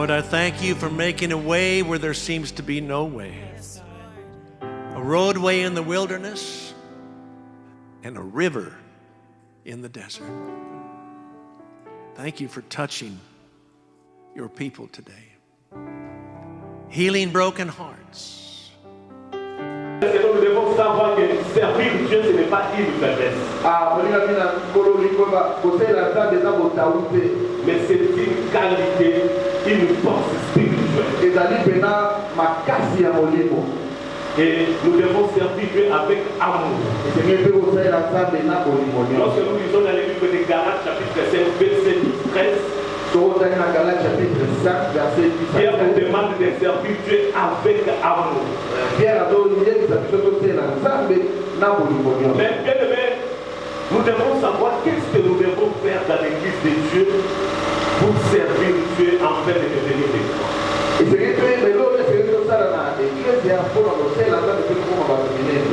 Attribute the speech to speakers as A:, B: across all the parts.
A: Lord, I thank you for making a way where there seems to be no way. A roadway in the wilderness and a river in the desert. Thank you for touching your people today. Healing broken hearts.
B: Nous devons savoir que servir Dieu, ce n'est pas une faiblesse. Mais c'est une qualité, une force spirituelle. Et nous devons servir Dieu avec amour. Lorsque nous lisons dans le livre de Galates, chapitre 5, verset 13, Pierre nous demande de servir Dieu avec amour. Mais bien aimé, nous devons savoir qu'est-ce que nous devons faire dans l'église de Dieu pour servir Dieu afin de devenir des croix.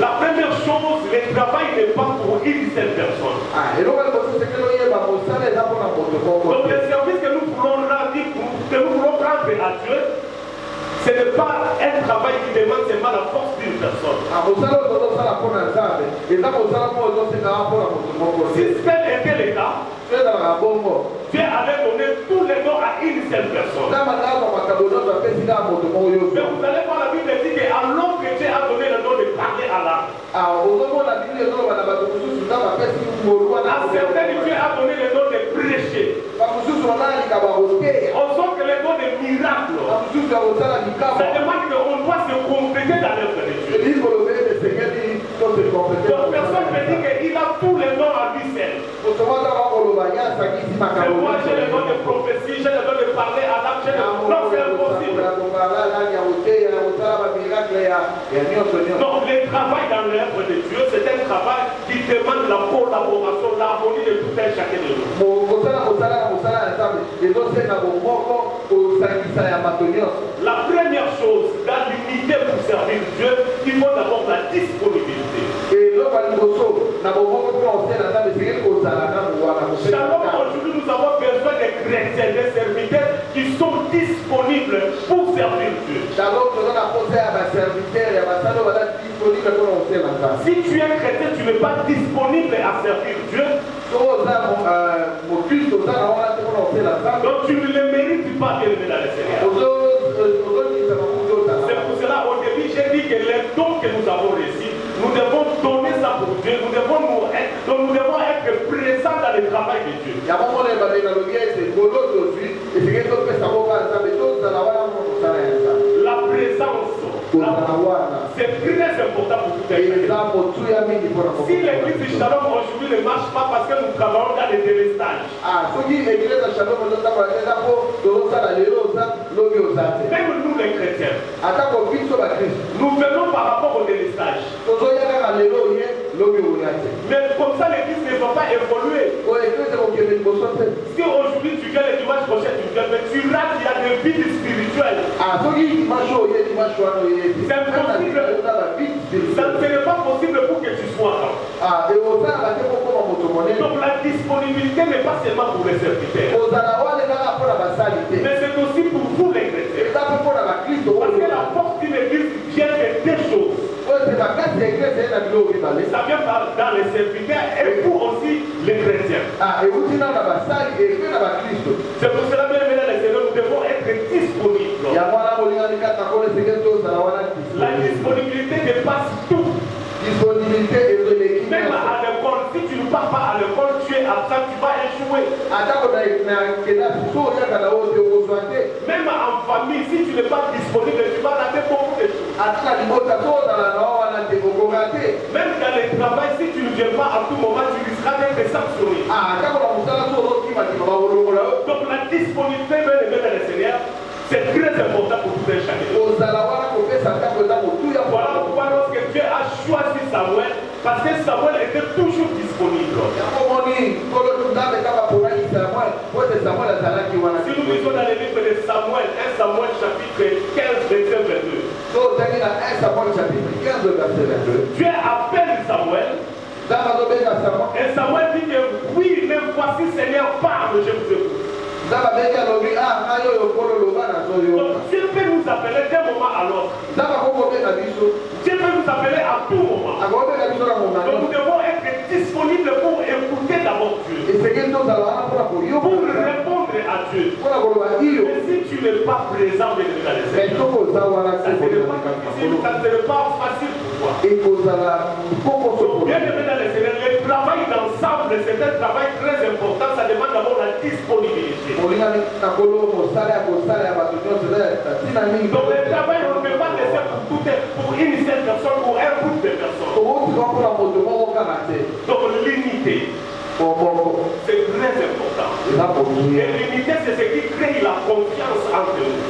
B: La première chose, le travail n'est pas pour une seule personne. Donc le service que nous voulons rendre à Dieu, ce n'est pas un travail qui demande seulement la force d'une personne. Si tel était le cas, Dieu allait donner tous les dons à une seule personne. Mais vous allez voir, la Bible dit qu'alors que Dieu a donné le don de parler à l'âme, à certains Dieu a donné le don de prêcher. On sent que le don de miracle, ça demande qu'on doit se compléter dans l'œuvre de Dieu. Donc personne ne dit qu'il a tous les dons à lui seul. Mais moi j'ai le don de prophétie, j'ai le don de parler à l'âme, j'ai le don, non c'est impossible. Donc le travail dans l'œuvre de Dieu, c'est un travail qui demande la collaboration, l'harmonie de tout un chacun de nous. La première chose, dans l'unité pour servir Dieu, il faut d'abord la disponibilité. Shalom, aujourd'hui nous avons besoin de chrétiens, des serviteurs qui sont disponibles pour servir Dieu. Si tu es chrétien, tu n'es pas disponible à servir Dieu, donc tu ne le mérites pas, bien-aimé dans le Seigneur. C'est pour cela, au début, j'ai dit que les dons que nous avons reçus, nous devons donner ça pour Dieu, nous devons être présents dans le travail de Dieu. La présence, c'est très important pour tout un chacun. Si l'église de Shalom aujourd'hui ne marche pas parce que nous travaillons dans les délestages, même nous les chrétiens, nous venons par rapport au délestage. Mais comme ça l'église ne va pas évoluer. Si aujourd'hui tu viens le dimanche prochain, tu viens, mais tu rates, il y a des vides spirituelles. C'est impossible. Ça ne serait pas possible pour que tu sois là. Donc la disponibilité n'est pas seulement pour les serviteurs, mais c'est aussi pour vous les chrétiens. Parce que la force d'une église vient de deux choses. Ça vient dans les serviteurs et pour aussi les chrétiens. C'est pour cela, bien aimé dans les Seigneurs, nous devons être disponibles. La disponibilité dépasse tout. Même à l'école, si tu ne pars pas à l'école, tu es absent, tu vas échouer. Même en famille, si tu n'es pas disponible, tu vas rater beaucoup de choses. Même dans le travail, si tu ne viens pas à tout moment, tu risqueras d'être sanctionné. Donc la disponibilité, bien aimé dans le Seigneur, c'est très important pour tout un chacun. Voilà pourquoi lorsque Dieu a choisi Samuel, parce que Samuel était toujours disponible. Si nous lisons dans le livre de Samuel, 1 Samuel chapitre 15, verset 22. Dieu appelle Samuel. Et Samuel dit que oui, mais voici Seigneur, parle, je vous écoute. Dieu peut nous appeler d'un moment à l'autre. Dieu peut nous appeler à tout moment. Donc nous devons être disponibles pour écouter d'abord Dieu. Pour répondre à Dieu. Mais si tu n'es pas présent, ça ne serait pas facile pour toi. Bien aimé dans le Seigneur, le travail d'ensemble, c'est un travail très important. Ça demande d'abord la disponibilité. Donc le travail, on ne peut pas laisser pour une seule personne ou un groupe de personnes. Donc l'unité, c'est très important. Et l'unité, c'est ce qui crée la confiance entre nous.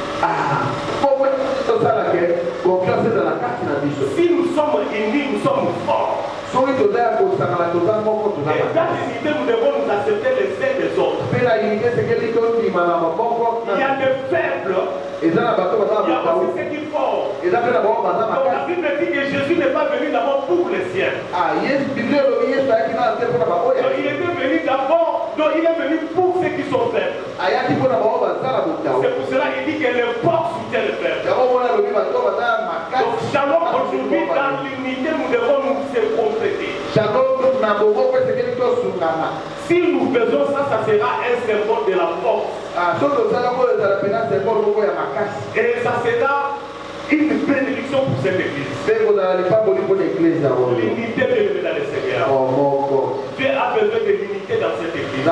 B: Si nous sommes unis, nous sommes forts. Et dans l'unité, nous devons nous accepter les uns des autres. Il y a des faibles, il y a aussi ceux qui forts. Donc la Bible dit que Jésus n'est pas venu d'abord pour les siens. Il est venu d'abord, donc il est venu pour ceux qui sont faibles. C'est pour cela qu'il dit que les forts soutiennent les faibles. Donc shalom, aujourd'hui dans l'unité, nous devons nous compléter. Si nous faisons ça, ça sera un symbole de la force. Et ça sera une bénédiction pour cette église. L'unité de dans le Seigneur. Dieu a besoin de l'unité dans cette église. Dieu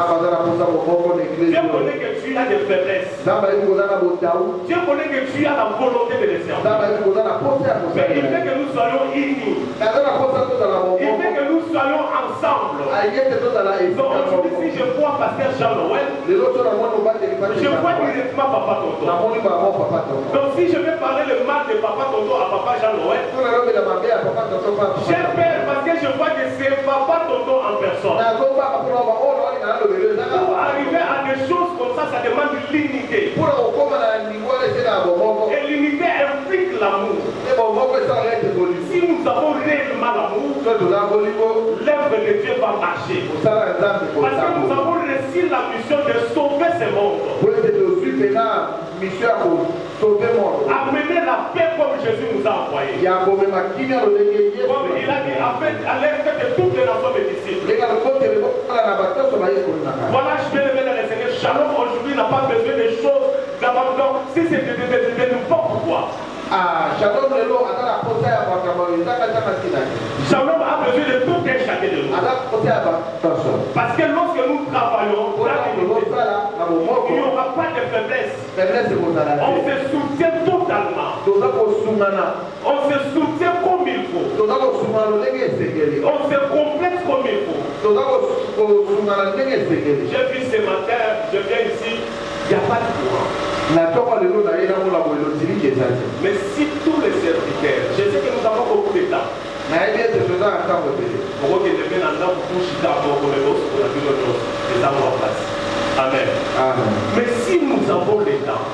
B: connaît que tu as des faiblesses. Dieu connaît que tu as la volonté de les servir. Mais il veut que nous soyons unis. Il veut que nous soyons ensemble. Donc aujourd'hui, si je vois Pasteur Jean-Noël, je vois directement Papa Tonton. Donc si je vais parler le mal de Papa Tonton à Papa Jean-Noël, j'ai peur parce que je vois que c'est Papa Tonton en personne. Pour arriver à des choses comme ça demande l'unité. Et l'unité implique l'amour. Si nous avons réellement l'amour, l'œuvre de Dieu va marcher. Parce que nous avons reçu la mission de sauver ce monde. Amener la paix comme Jésus nous a envoyé. Comme il a dit, allez faire toutes les nations mes disciples. Voilà, je vais lever dans le Seigneur. Shalom aujourd'hui n'a pas besoin de choses d'abandon. Si c'est de n'importe quoi. Shalom a besoin de tout et chacun de nous. Parce que lorsque nous travaillons, il n'y aura pas de faiblesse. On se soutient totalement. On se soutient comme il faut. On se complète comme il faut. J'ai vu ce matin, je viens ici, il n'y a pas de courant. Mais si tous les serviteurs, je sais que nous avons beaucoup de temps. Amen. Mais si nous avons le temps,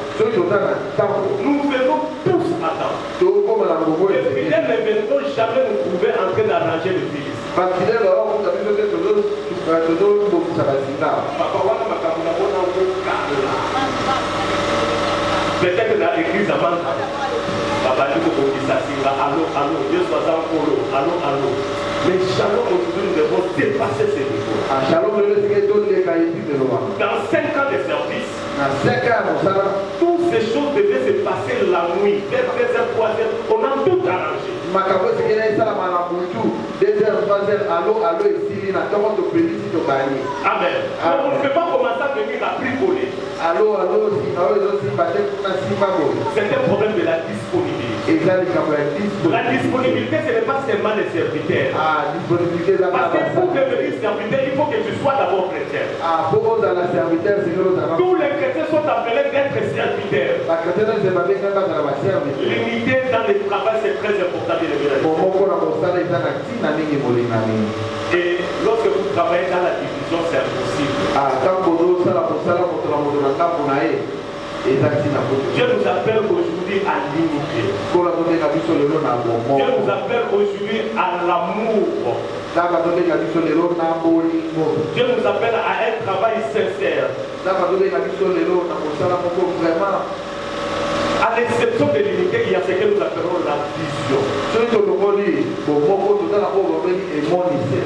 B: nous faisons tous attendre. Les fidèles ne viendront jamais nous trouver en train d'arranger le fils. Peut-être dans l'église à Manta, Dieu soit en colo, allô. Mais shalom aujourd'hui nous devons dépasser ces niveaux. Dans 5 ans de service, toutes ces choses devaient se passer la nuit, vers 2h, 3h, on a tout arrangé. Amen. On ne peut pas commencer à venir à bricoler. C'est un problème de la disponibilité. La disponibilité, ce n'est pas seulement les serviteurs. Parce que pour devenir serviteur, il faut que tu sois d'abord chrétien. Tous les chrétiens sont appelés d'être serviteurs. L'unité dans le travail, c'est très important. Et lorsque vous travaillez dans la division, c'est impossible. Dieu nous appelle aujourd'hui à l'unité. Dieu nous appelle aujourd'hui à l'amour. Dieu nous appelle à un travail sincère. À l'exception de l'unité, il y a ce que nous appelons la vision.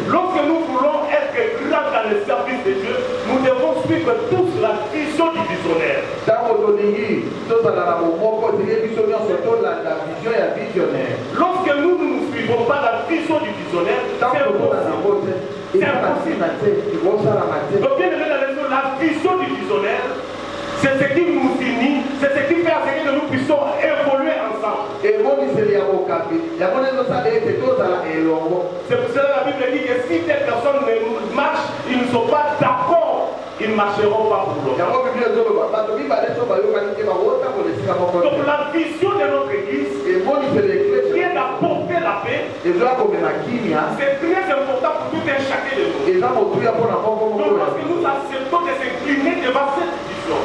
B: Lorsque nous voulons être grands dans le service de Dieu, nous devons suivre tous la vision du visionnaire. Lorsque nous ne suivons pas la vision du visionnaire, c'est impossible. C'est impossible. Donc, bien aimé dans les choses, la vision du visionnaire, c'est ce qui nous unit, c'est ce qui fait en sorte que nous puissions évoluer ensemble. C'est pour cela que la Bible dit que si des personnes marchent, ils ne sont pas d'accord, ils ne marcheront pas pour l'autre. Donc la vision de notre église, qui est d'apporter la paix, c'est très important pour tout un chacun de nous. Donc lorsque nous acceptons de s'incliner devant cette vision,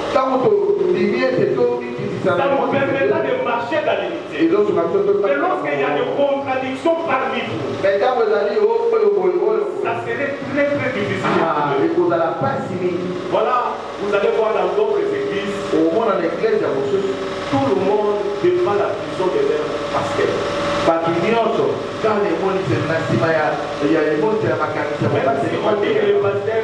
B: ça nous permettra de marcher dans l'unité. Mais lorsqu'il y a des contradictions parmi vous, ça serait très très difficile. Voilà, vous allez voir dans d'autres églises, tout le monde défend la vision de leur pasteur. Même si on dit que le pasteur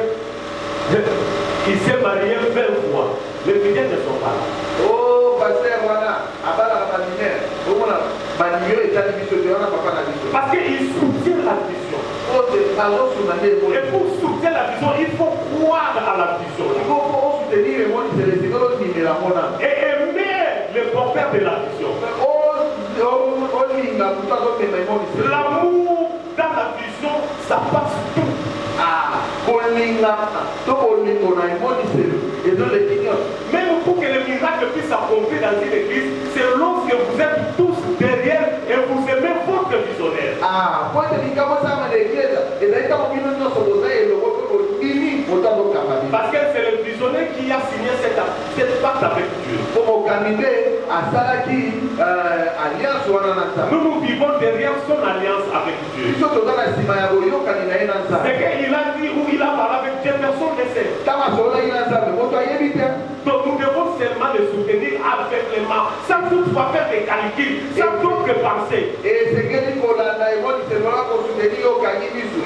B: il s'est marié 20 fois, les fidèles ne sont pas là. Oh, pasteur, voilà, parce qu'il soutient la vision. Et pour soutenir la vision, il faut croire à la vision. Et aimer le porteur de la vision. L'amour dans la vision, ça passe tout. Même pour que le miracle puisse s'accomplir dans une église, c'est lorsque vous êtes tous derrière et vous aimez votre visionnaire. Parce que c'est le visionnaire qui a signé cette pacte avec Dieu. Nous vivons derrière son alliance avec Dieu. C'est qu'il a dit où il a parlé avec Dieu, personne ne sait. Donc nous devons seulement le soutenir avec les mains, sans toutefois faire des calculs, sans d'autres pensées.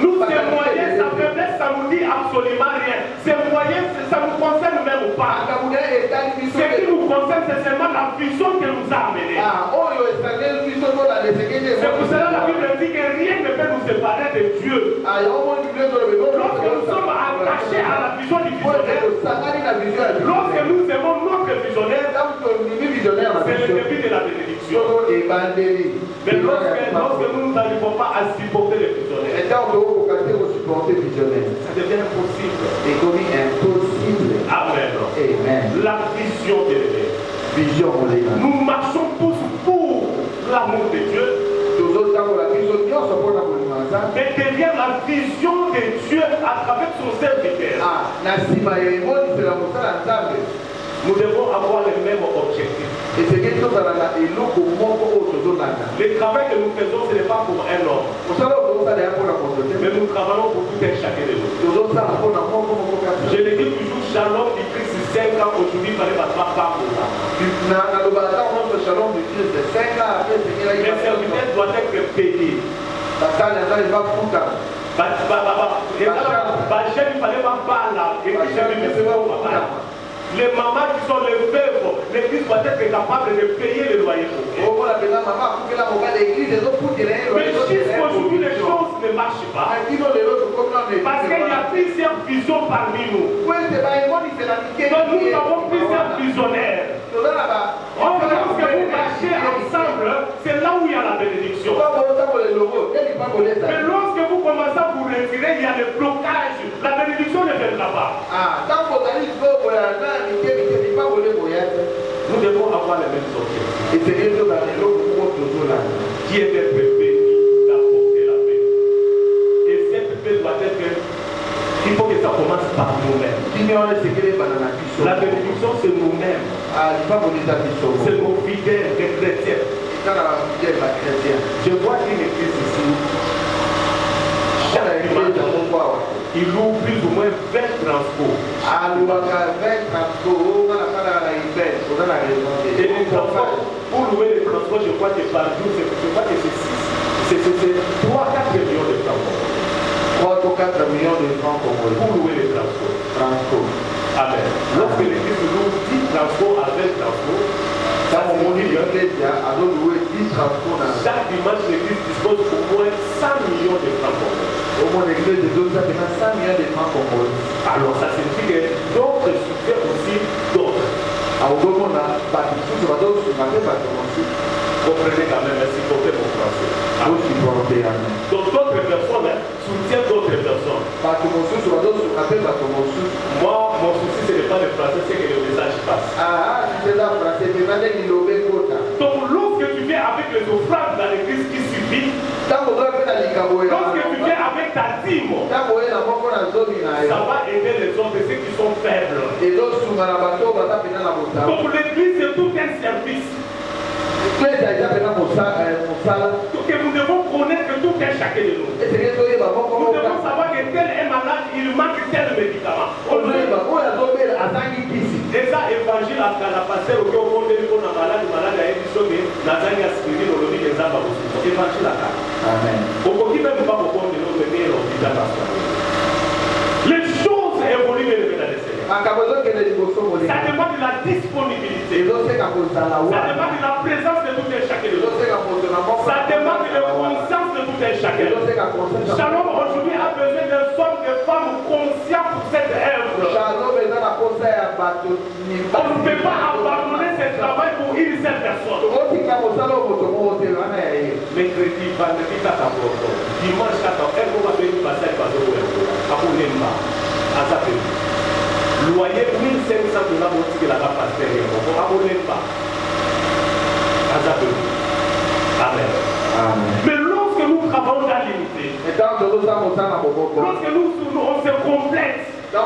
B: Nous, ces moyens, sa faiblesse, ça nous dit absolument rien. Ces moyens, ça nous concerne même pas. Ce qui nous concerne, c'est seulement la vision que nous a amenés. C'est pour cela que la Bible dit que rien ne peut nous séparer de Dieu. Lorsque nous sommes attachés à la vision du visionnaire, lorsque nous aimons notre visionnaire, c'est le début de la bénédiction. Mais lorsque nous n'arrivons pas à supporter le visionnaire, ça devient impossible. Amen. La vision de Dieu. Nous marchons tous pour l'amour de Dieu. Mais derrière la vision de Dieu à travers son serviteur, nous devons avoir les mêmes objectifs. Le travail que nous faisons, ce n'est pas pour un homme. Mais nous travaillons pour tout un chacun de nous. Je le dis toujours, Shalom du Christ, 5 ans aujourd'hui, il fallait pas pour ça. Les serviteurs doivent être payés. Les mamans qui sont les veuves, l'église doit être capable de payer le loyer. Mais jusqu'aujourd'hui, les choses ne marchent pas. Parce qu'il y a plusieurs visions parmi nous. Donc nous avons plusieurs visionnaires. Lorsque vous marchez ensemble, c'est là où il y a la bénédiction. Mais lorsque vous commencez à vous retirer, il y a des blocages. La bénédiction ne viendra pas. Nous devons avoir les mêmes objectifs. Qui est d'être béni, d'apporter la paix. Et cette paix doit être. Il faut que ça commence par nous-mêmes. La bénédiction, c'est nous-mêmes. C'est nos fidèles, les chrétiens. Je vois une église ici. Chaque il loue plus ou moins 20 transports. Et les transports, pour louer les transports, je crois que par jour, c'est 3-4 millions de francs.
C: 3 ou 4 millions de francs congolais.
B: Pour louer les transports. Amen. Lorsque l'église loue 10 transports à 20 transports, chaque dimanche, l'église dispose au moins 100 millions de francs congolais. Alors ça signifie que d'autres soutiennent aussi d'autres. Comprenez quand même, s'il faut faire mon français. Donc d'autres personnes soutiennent d'autres personnes. Moi, mon souci, ce n'est pas le français, c'est que le message passe. Donc lorsque tu viens avec les offrandes dans l'église qui suffit, lorsque tu viens avec ta dîme, ça va aider les autres, ceux qui sont faibles. Donc l'église, c'est tout un service. Que nous devons connaître tout un chacun de nous. Nous devons savoir que tel est malade, il manque tel médicament. Et ça, évangile à la pasteur au monde de la malade à Edison, Nazania Spirit, au lobby des arbres. Évangile à la. Amen. Au côté même pas au compte de notre meilleur hôpital. Les choses évoluent dans le Seigneur. Ça demande de la disponibilité. Ça demande de la présence de tout un chacun de nous. Ça demande de la conscience de tout un chacun. Shalom aujourd'hui a besoin d'un somme de femmes conscientes pour cette œuvre. On ne peut pas abandonner ce travail pour une seule personne. Mercredi, vendredi, dimanche, elle va venir passer par le loyer 1500 $, boutique la pasteur. Abonnez pas. Amen. Mais lorsque nous travaillons dans l'unité, lorsque on se complète, ça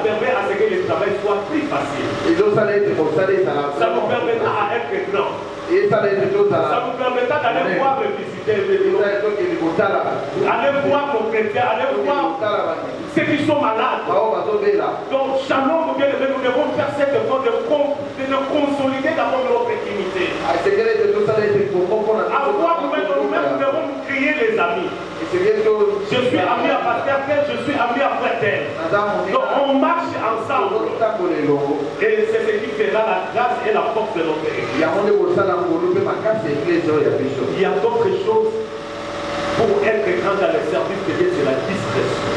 B: permet à ce que le travail soit plus facile. Ça nous permettra à être grand. Ça nous permettra d'aller voir le visiter, aller voir nos chrétiens, aller voir ceux qui sont malades. Donc, shalom, nous devons faire cette effort de consolider d'abord notre intimité. Avoir nous-mêmes, nous devons créer les amis. Je suis ami à pasteur tel, je suis ami à frère tel. Donc on marche ensemble. Et c'est ce qui fera la grâce et la force de notre église. Il y a d'autres choses pour être grand dans le service de Dieu, c'est la discrétion.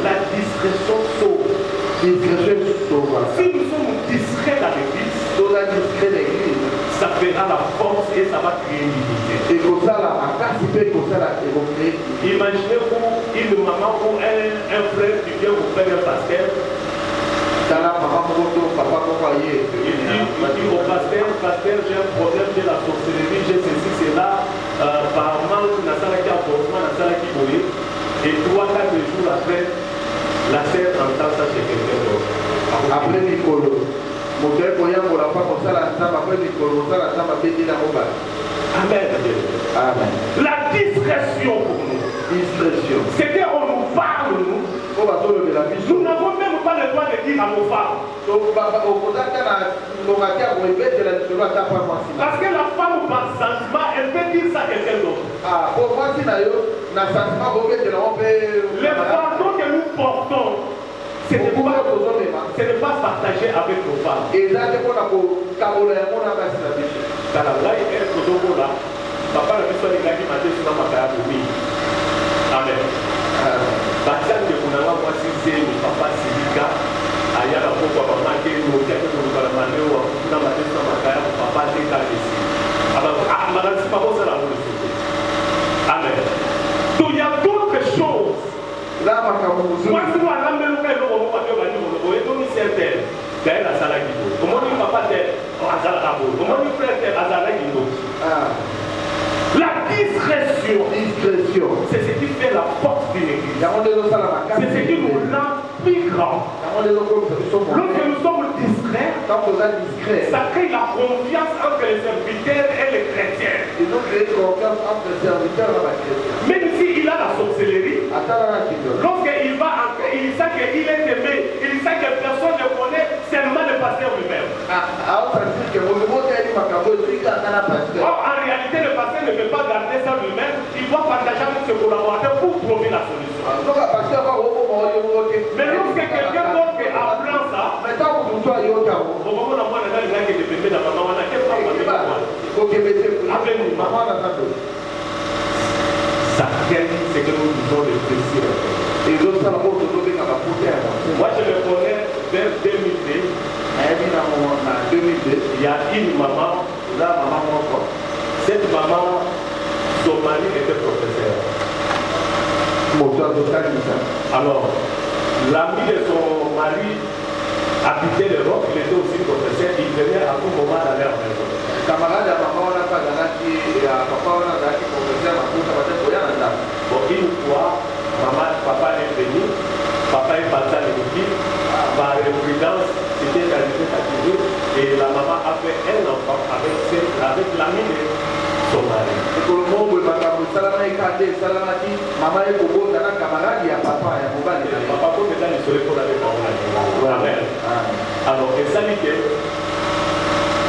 B: La discrétion sauve. Si nous sommes discrets dans l'église, ça fera la force et ça va créer l'unité. Imaginez-vous une maman ou un frère qui vient vous faire un pasteur. Il dit au pasteur, j'ai un problème, j'ai la sorcellerie, j'ai ceci, cela, par manque, qui et 3-4 jours après, la sœur entend ça chez quelqu'un d'autre. Après Nicolo, Amen. Amen. La discrétion pour nous. Discrétion. C'est qu'on nous parle, nous. Nous n'avons même pas le droit de dire à nos femmes. Parce que la femme, par sentiment, elle peut dire ça à quelqu'un d'autre. Le pardon que nous portons, ce n'est pas partagé avec nos femmes. Papa la mission de Gadi Maté sur ma carrière pour lui. Amen. Baptême de Mounama, moi si c'est le papa Silika, Aya la Poko, maman qui est au théâtre de Mounamane, ou à Maté sur ma carrière, papa c'est Gadi ici. Alors, madame, c'est pas bon ça la roule. Amen. Donc il y a d'autres choses. Moi, si nous allons me lever, nous allons pas faire nous allons certaines. Ben la salle qui vaut. Comment dit papa tel, Azala la vaut. Comment dit frère tel, Azala qui vaut. La discrétion, c'est ce qui fait la force d'une église. C'est ce qui nous rend plus grands. Lorsque nous sommes discrets, discret,
C: Quand vous êtes discret,
B: ça crée la confiance entre les serviteurs et les chrétiens.
C: ils ont créé confiance entre les serviteurs et les chrétiens.
B: Même s'il a la sorcellerie, lorsqu'il va entrer, il sait qu'il est aimé, il sait que personne ne connaît, seulement le pasteur lui-même. Or, en réalité, le pasteur ne peut pas garder ça lui-même, il doit partager avec ses collaborateurs pour trouver la solution. Mais lorsque quelqu'un d'autre apprend ça, ça crée ce que nous disons le plaisir. Moi, je le connais vers 2002. Il y a une maman, cette maman, son mari était professeur. Alors, l'ami de son mari habitait l'Europe, il était aussi professeur, il venait à tout moment d'aller à la maison. Bon, une fois, papa est venu, papa est parti à l'équipe, par imprudence, c'était arrivé à Kidou, et la maman a fait un enfant avec l'ami de son mari. Papa peut déjà les sauver pour la Amen. Alors, et ça dit que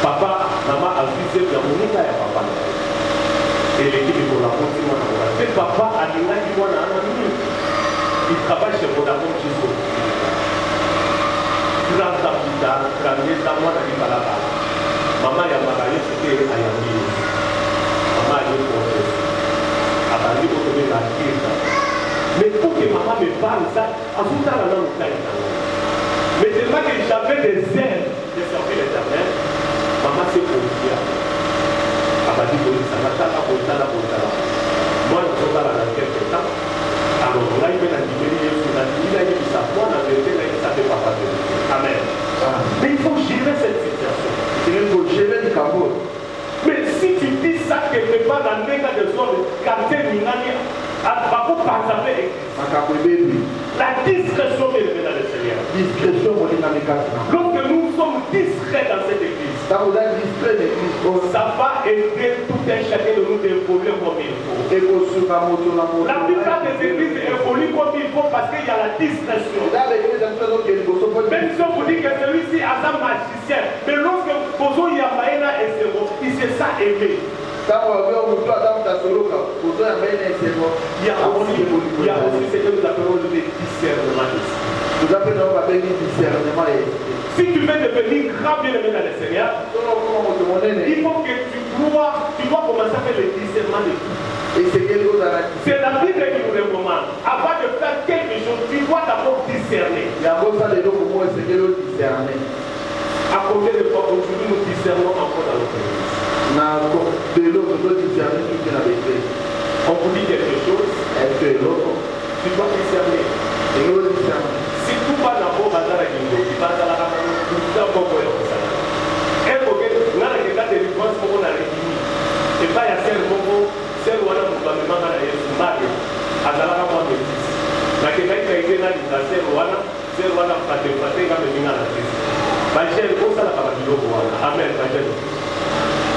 B: papa, maman a visé la monnaie à papa. Et l'équipe pour la continuer. C'est papa a dit qu'il voit un ami. Il travaille chez Vodafone jusqu'au 30 ans plus tard, 32 ans, moi, il va là-bas. Maman a marié, c'était à Yambi. Maman a dit pour eux. A parlé pour trouver la crise. Mais pour que maman me parle ça, en tout temps, la langue est. Mais tellement que j'avais des ailes de servir l'éternel, maman s'est confiée. Elle m'a dit que ça va t'aller pour ça. Moi, je suis là dans quelques temps. Alors, là, il vient d'admirer Jésus. Il a dit ça. Moi, la vérité, ça ne fait pas passer. Amen. Mais il faut gérer cette situation.
C: Il faut gérer du capot.
B: Mais si tu dis ça quelque part dans les cas de zone, quartier Minani, à pour participer, la discrétion est levée dans le Seigneur.
C: Discrétion,
B: Lorsque nous sommes discrets dans cette église, ça va aider tout un chacun de nous d'évoluer comme il faut. La plupart des églises évoluent comme il faut parce qu'il y a la discrétion. Même si on vous dit que celui-ci a un magicien, mais lorsque Bozo Yamaena est zéro, il s'est ça aimé. Il y a aussi ce que nous appelons le discernement. Si tu veux devenir grand bien-aimé dans le Seigneur, il faut que tu dois commencer à faire le discernement de tout. C'est la Bible qui nous recommande. Avant de faire quelque chose, tu dois d'abord discerner. À combien de fois aujourd'hui nous discernons encore dans notre église? On vous dit quelque chose, tu dois discerner. Si tout va d'abord à la Guinée, tu vas à la Guinée, tu vas à la Guinée, et pas y a celle où on a un gouvernement à la Guinée, à la Guinée, la Guinée a été là, celle où on a pas de pratique à venir à la Guinée. Bachel, où ça la Babylone, amen, Bachel.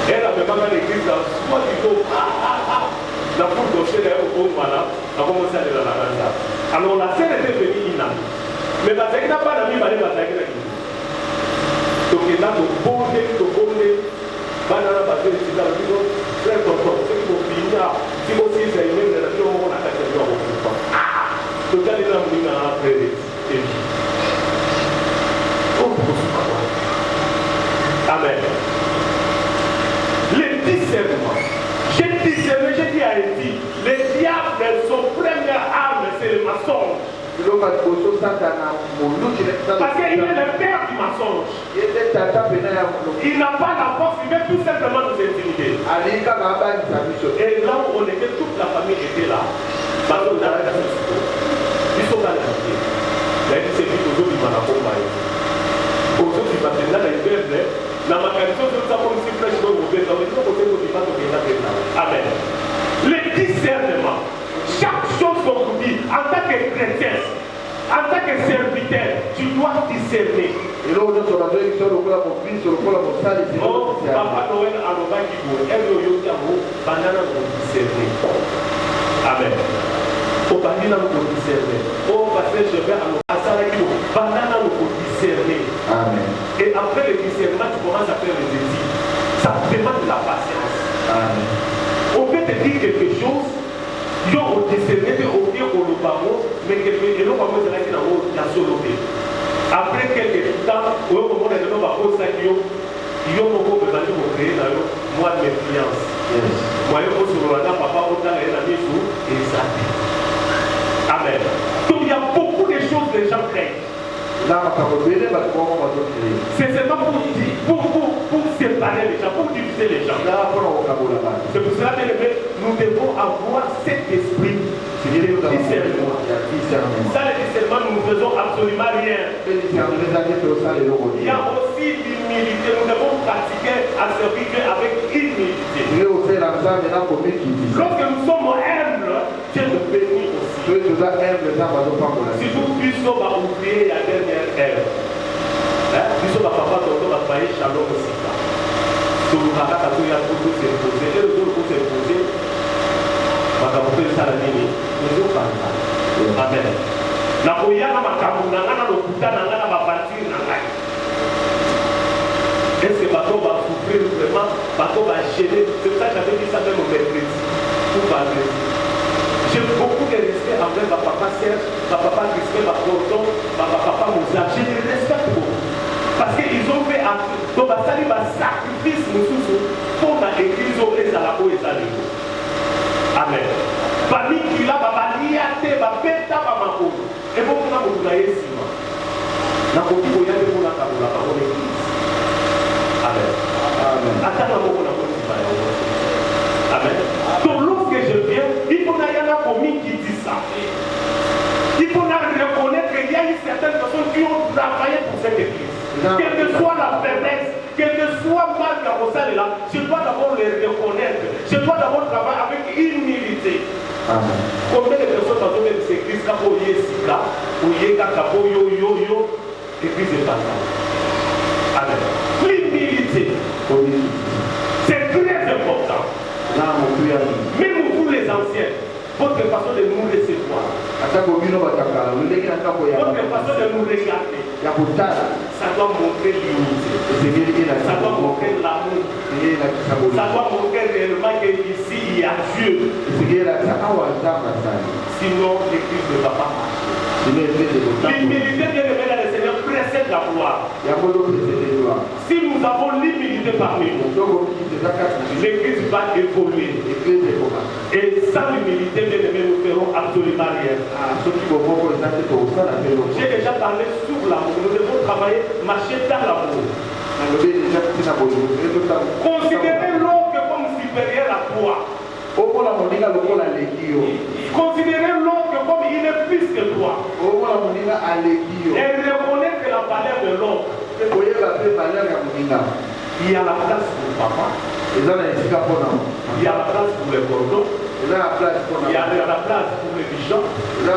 B: Elle a même pas l'église dans soit du tout, la foule d'Oché d'ailleurs au voilà, a commencé à aller dans la Gaza. Alors la scène était venue inamie. Mais parce qu'il n'a pas d'ami, il va aller dans la Guinée. Donc il a de bonner, banana, parce que c'est dans le niveau, très content. Ce qu'il faut finir, si vous aussi c'est une relation, on a qu'à se dire au bout. Donc il y a des gens qui ont après des vies. Amen. Le discernement. J'ai discerné, j'ai dit à Eddie, le diable, son première arme, c'est le mensonge. Parce qu'il est le père du mensonge. Il n'a pas la force, il veut tout simplement nous intimider. Et là où on était, toute la famille était là. Ils sont dans la vie. Il a dit, c'est lui aujourd'hui qui m'a accompagné. Aujourd'hui, parce que là, il y a la mécanisation de sa police fraîche dans le Amen. Le discernement. Chaque chose qu'on vous dit en tant que chrétien, En tant que serviteur, tu dois discerner. Oh, Papa Noël alobaki boye, elle oyoki yango banana discerner. Amen. Oh, banana discerner. Oh, pasteur Gilbert asalaki boye, banana discerner.
C: Amen.
B: Et après le discernement, tu commences à faire les études. Ça demande de la patience.
C: Amen.
B: On peut te dire quelque chose, yo au discerner, au dire au lobamo, mais quelque chose, c'est là qu'il y a un solo. Après quelques temps, on va dire que nous avons ça qui yo moko bebali ko créer na yo moi de méfiance. Moi yo ko sur la papa on a les amis sous et ça. Amen. Donc il y a beaucoup de choses que les gens craignent. C'est seulement pour séparer les gens, pour diviser les gens. C'est pour cela que nous devons avoir cet esprit de discernement. Ça, le discernement, nous ne faisons absolument rien. Il y a aussi l'humilité. Nous devons pratiquer à servir Dieu avec humilité. Lorsque nous sommes humbles, Dieu nous bénit aussi. Si nous puissions oublier la dernière ère, nous sommes papa de faire shalom aussi. Tout le monde a s'imposer. Et le jour pour s'imposer, amen. Na koyana makambo na ngana lokuta na ngana bapartir na ngai. Est-ce que bateau va souffrir vraiment, bateau va gêner? C'est pour ça que j'avais dit ça même au mercredi. Pour parler. J'ai beaucoup de respect envers ma papa Serge, ma papa Christophe, ma Tonton, ma papa Moussa. Je les respecte beaucoup. Parce qu'ils ont fait un sacrifice pour l'église au Ezalako et Ezaleko. Amen. Parmi qui là, babaliate, babeta, babako. Et bon, on a beaucoup d'ayesima. Na koti koya de mon akabula, par l'église. Amen. Amen. Attends, on a beaucoup de Amen. Donc, lorsque je viens, il faut qu'il y en a commis qui dit ça. Il faut reconnaître qu'il y a une certaine personne qui ont travaillé pour cette église. Quelle que soit la faiblesse, quel que soit mal là, je dois d'abord les reconnaître. Je dois d'abord travailler avec humilité. Amen. Combien de personnes dans une église, quand on y est sika, ou y est kakapo, yo, église est passée. Amen. L'humilité, c'est très important. Même vous les anciens, votre façon de nous recevoir, votre façon de nous regarder, ça doit montrer l'unité, ça doit montrer l'amour, ça doit montrer réellement qu'ici il y a Dieu. Sinon l'église ne va pas marcher. L'humilité, bien aimé dans le Seigneur, précède la gloire. Si nous avons l'humilité parmi nous, l'église va évoluer. Et sans l'humilité, bien aimé, nous ferons absolument rien. J'ai déjà parlé sur l'amour. Nous devons travailler, marcher dans l'amour. Considérez l'autre comme supérieur à toi. Considérez l'autre comme il est plus que toi. Et reconnaître la valeur de l'autre. Il y a la place pour papa. Il y a la place pour les cordons. Il y a la place pour les bijoux. Il y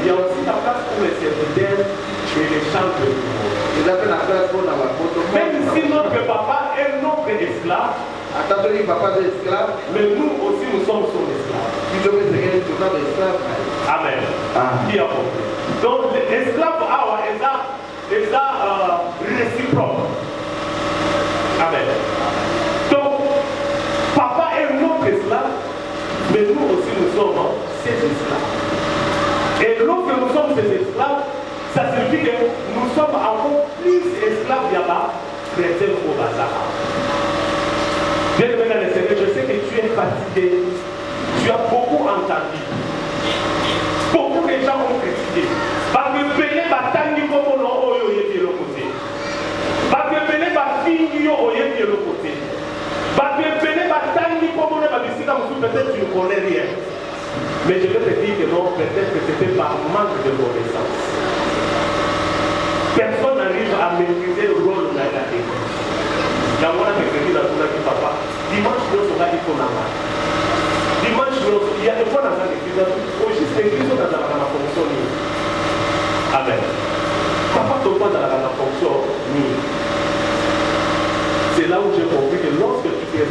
B: a aussi la place pour les serviteurs et les chants. Même si notre papa est notre esclave, mais nous aussi nous sommes son esclave. Amen. Qui a compris? Donc l'esclave est réciproque. Amen. Donc papa est notre esclave, mais nous aussi nous sommes ses esclaves. Et lorsque nous sommes ses esclaves, ça signifie que nous sommes encore plus esclaves là-bas, chrétiens au bazar. Bien aimé dans le Seigneur, je sais que tu es fatigué. Tu as beaucoup entendu. Beaucoup de gens ont critiqué. Parce que Pélé va tangi comme on a eu le côté. Parce que Pélé va finir au le côté. Parce que Pélé va tangi comme on a dit, peut-être tu ne connais rien. Mais je vais te dire que non, peut-être que c'était par manque de connaissance. Personne n'arrive à maîtriser le rôle de la église. Dimanche, nous sommes dimanche, il y a des fois dans l'église, au juste l'église, on a la fonction.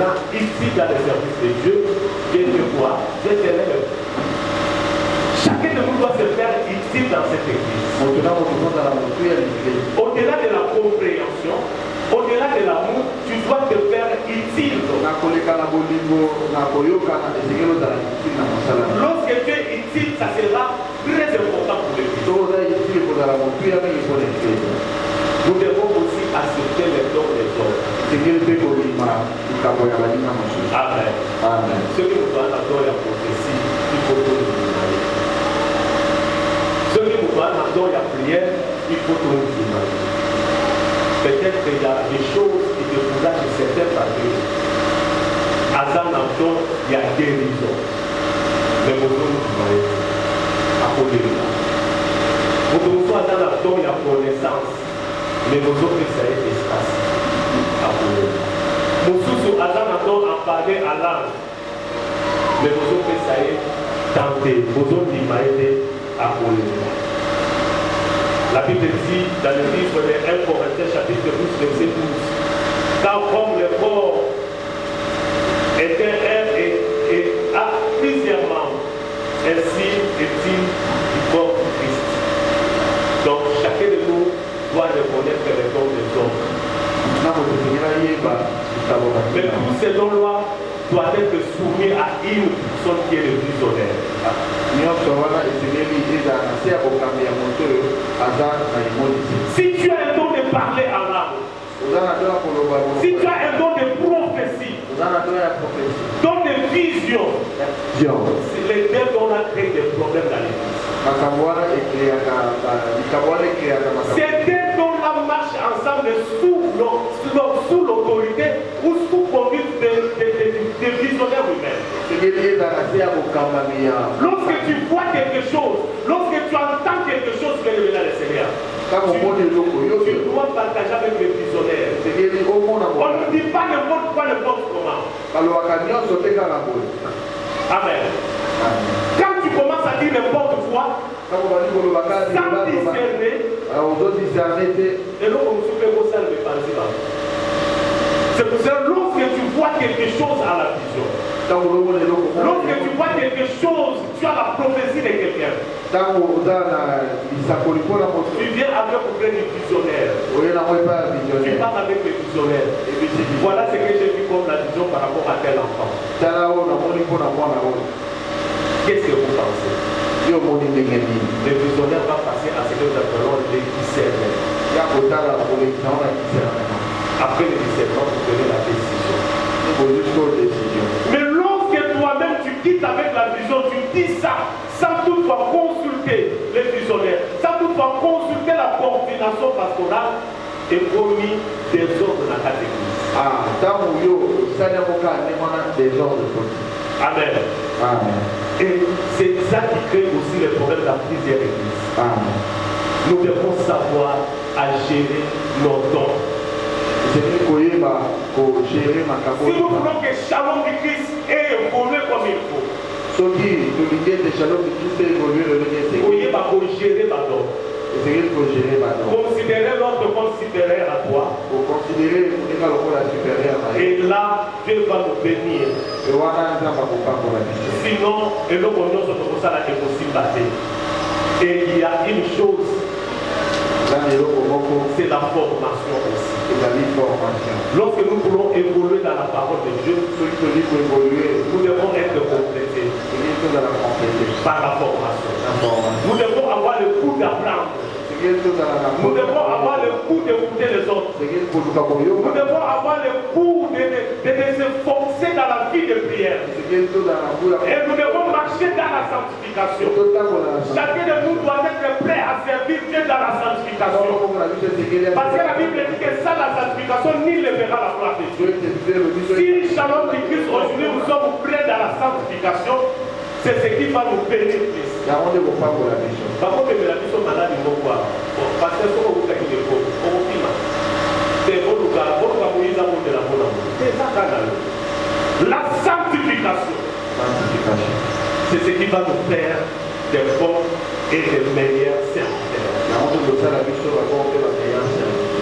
B: gens ici dans le service de Dieu, viens te voir, viens te lève. Chacun de nous doit se faire utile dans cette église. Au-delà de la compréhension, au-delà de l'amour, tu dois te faire utile. Lorsque tu es utile, ça sera très important pour l'église. Nous devons aussi accepter les dons des autres. Amen. Amen. Ceux qui nous donnent la don et la prophétie, il faut tout nous demander. Ceux qui nous donnent la don et la prière, il faut tout nous demander. Peut-être qu'il y a des choses qui te soulagent de certaines familles. À Zananton, il y a guérison. Mais nous devons nous demander. Alléluia. Nous devons à Zananton, il y a connaissance. Mais nous autres, ça est espace. Nous sommes à Zananton en parler à l'âme. Mais nous autres, ça est tenté. Nous autres, il m'a aidé à Alléluia. La Bible dit dans le livre de 1 Corinthiens chapitre 12, verset 12, car comme le corps est un et a plusieurs membres, ainsi est-il du corps du Christ. Donc chacun de nous doit reconnaître les dons des hommes. Mais tous ces dons-là doivent être soumis à une personne qui est le visionnaire. Si tu as un don de parler en langue, si tu as un don de prophétie, don de vision, les deux dons-là créent des problèmes dans l'église. Ces deux dons-là marchent ensemble sous l'autorité ou sous conduite des visionnaires humains. Lorsque tu vois quelque chose, lorsque tu entends quelque chose, que le Seigneur, tu dois partager avec les visionnaires. On ne dit pas n'importe quoi, n'importe comment. Amen. Quand tu commences à dire n'importe quoi, sans discerner, et donc on se fait au sein de c'est pour ça que lorsque tu vois quelque chose à la vision, lorsque tu vois quelque chose, tu as la prophétie de quelqu'un. Tu viens avec auprès du visionnaire. Tu parles avec le visionnaire. Voilà ce que j'ai vu comme la vision par rapport à tel enfant. Qu'est-ce que vous pensez? Le visionnaire va passer à ce que nous appelons le discernement. Après le discernement, vous prenez la décision. Mais lorsque toi-même tu quittes avec la vision, tu dis ça sans toutefois consulter les visionnaires, sans toutefois consulter la coordination pastorale et commis des ordres dans la catégorie. Amen. Amen. Et c'est ça qui crée aussi les problèmes dans plusieurs églises. Amen. Nous devons savoir à gérer nos dons. Si nous voulons que Shalom du Christ ait évolué comme il faut, gérer ma don. Considérer l'autre comme supérieur à toi. Et là, Dieu va nous bénir. Sinon, et l'autre nous sommes ça est possible. Et il y a une chose, c'est la formation aussi. Lorsque nous voulons évoluer dans la parole de Dieu, nous devons être complétés par la formation. Nous devons avoir le goût d'apprendre. Nous devons avoir le goût d'écouter les autres. Nous devons avoir le goût de se forcer dans la vie de prière. Et nous devons marcher dans la sanctification. Chacun de nous doit être prêt à servir Dieu dans la sanctification. Parce que la Bible dit que sans la sanctification, nul ne verra la gloire de Dieu. Si Shalom du Christ aujourd'hui nous sommes prêts dans la sanctification, c'est ce qui va nous bénir plus. Par contre, la mission malade, il faut voir. Parce que ce qu'on vous fait, il faut. On vous filme. C'est bon, la sanctification. C'est ce qui va nous faire des bons et des meilleurs serviteurs.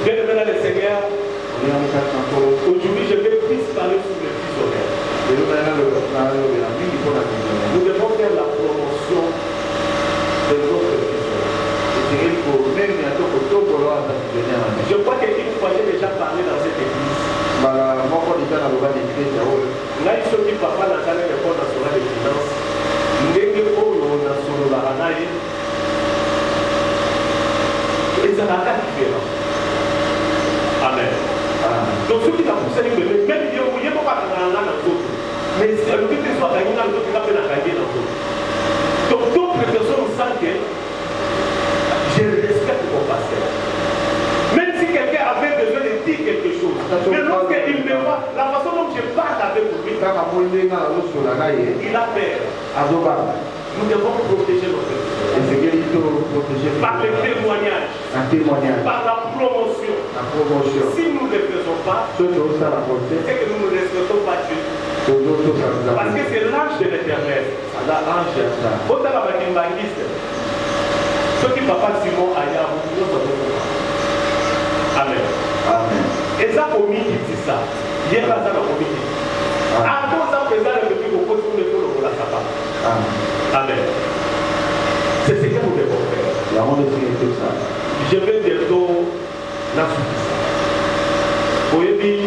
B: Bien aimé dans le Seigneur, aujourd'hui je vais plus parler sur le vision. Nous devons faire la promotion de notre vision. Je crois qu'une fois j'ai déjà parlé dans cette église. Là, il faut que papa n'a jamais le Fonds national des finances. Nous avons national baranaï. Et ça n'a pas différent. Amen. Donc, ceux qui n'ont pas poussé, même si vous n'avez pas dans l'autre. Mais le but de soi, il y a un autre qui va faire la gagner dans l'autre. Donc, d'autres personnes sentent que je respecte mon pasteur. Même si quelqu'un avait besoin de dire quelque chose, mais lorsqu'il me voit, la façon dont je parle avec lui, il a peur. Nous devons protéger notre vie. Par le témoignage, par la promotion. Si nous ne le faisons pas, c'est que nous ne respectons pas Dieu. Parce que c'est l'ange de l'éternel. Ce qui papa Simon Aya, Amen. Et ça, pour moi, dit ça. Hier, ça, pour moi, dit. Avant ça, présent, le petit au côté de tout le sapin. Amen. C'est ce que nous devons faire. Je vais bientôt la suite. Vous voyez,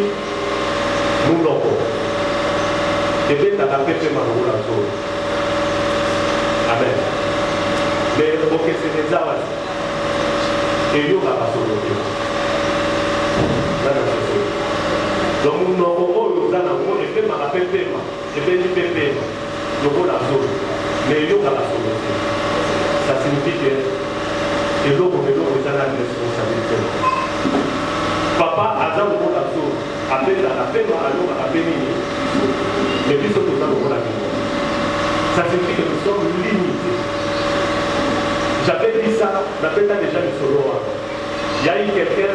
B: nous l'avons. Je vais t'adapter ma roue la zone. Amen. Mais ok, c'est des armes. Et il y aura la solution. Donc nous n'aurons pas et fait ma rappel paiement. Je vais dire paiement. Nous avons la zone. Mais il y aura la solution. Ça signifie que et l'autre est la responsabilité. Papa a dans le la zone. Après la paiement à l'eau à bénir. Mais puis surtout dans le la vie. Ça signifie que nous sommes limités. J'avais dit ça, j'avais déjà le solo. Il y a eu quelqu'un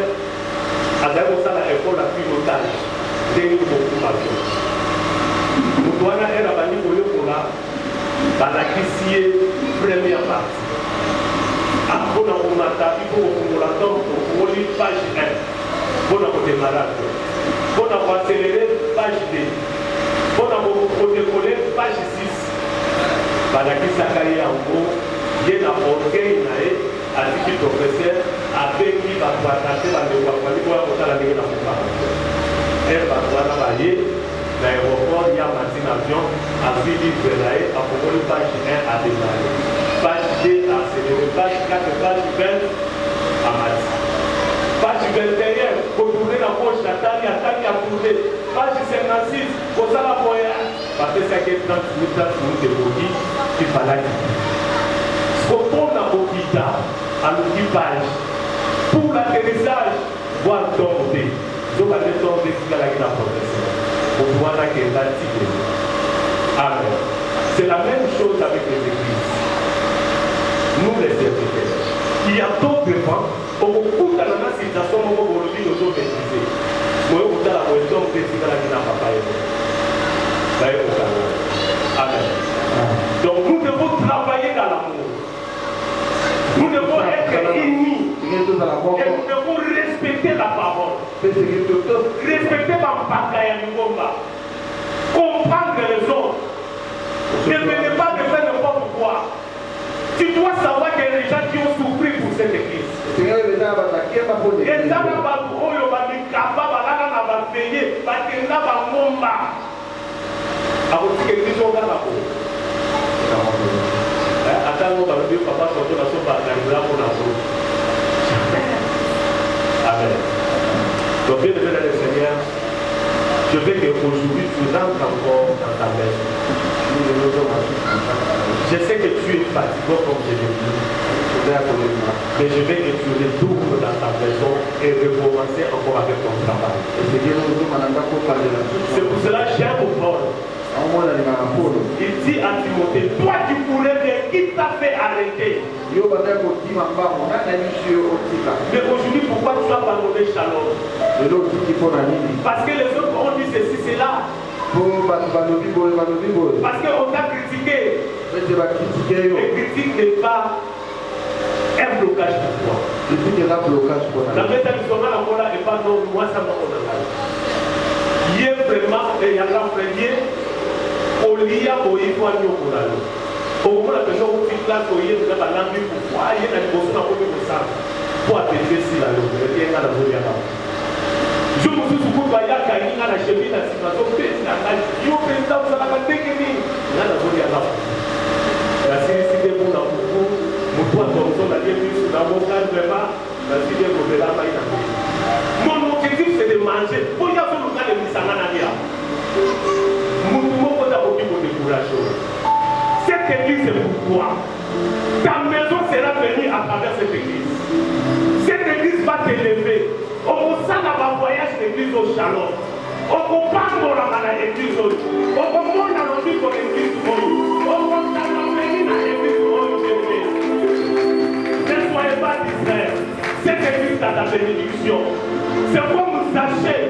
B: à l'école la plus locale, dès beaucoup d'avions. Nous devons aller à la pour la première partie. Après, on a pour page 1. Pour démarrage. Pour accélérer page 2. Pour décoller page 6. La carrière en gros. Il y a un orgueil à dit professeur avec qui va traiter la elle va travailler l'aéroport, il y a un avion à suivi de l'air à propos de page 1 à démarrer. Page 2 à accélérer, page 4, page 20 à Mati. Page 21, pour tourner la poche, attendre à tourner. Page 56, pour ça la voyage. Parce que c'est 30 minutes de body qui fallait. On a l'hôpital à l'équipage pour l'atterrissage, voire tomber. Donc, on va tomber sur la protection. Pour voir la qualité. Amen. C'est la même chose avec les églises. Nous, les serviteurs. Il y a d'autres fois, on coupe dans la situation où on va nous maîtriser. Moi, on va la tomber sur la papa. Amen. Donc, nous devons travailler dans l'amour. Nous devons être unis et nous devons respecter la parole. Respecter ma bataille à combat. Comprendre les autres. Ne venez pas de faire n'importe quoi. Tu dois savoir qu'il y a des gens qui ont souffert pour cette église. Et ça va attends, papa, amen. Donc, bien aimé dans le Seigneur, je veux qu'aujourd'hui tu rentres encore dans ta maison. Je sais que tu es fatigué comme je l'ai dit. Mais je veux que tu redoubles dans ta maison et recommencer encore avec ton travail. C'est pour cela que j'aime Paul. Il dit à Timothée, toi tu pourrais bien, qui t'a fait arrêter? Mais aujourd'hui, pourquoi tu as abandonné Shalom? Parce que les autres ont dit ceci, c'est là. Parce qu'on t'a critiqué. Le critique n'est pas un blocage pour toi. La méthode du sommet n'est pas non, moi ça m'a dit. Il y a vraiment, il y a l'enfreinier. Olia Boyfo Yokolalo. Au moins, la personne qui classe au yé de la langue pour voir, il y a une personne à côté de ça. Pour atteindre si la langue, il y a un peu de temps. Je me suis dit que ya kani na chemie na situation pesa na yo pesa usala ka tekeni na na zuri ala la sisi de pour la pour mutu atonzo na bien plus na boka vraiment la sisi de de la maïna mon objectif c'est de manger pour ya faire le cas de misanga na dia mutu moko da boki pour décourager cette église c'est pour toi ta maison sera bénie à travers cette église va t'élever. On s'en va voyage l'église au Shalom. On parle de l'église au on monte dans l'église au on monte dans l'église au ne soyez pas distraits. Cette église a la bénédiction. C'est comme sachez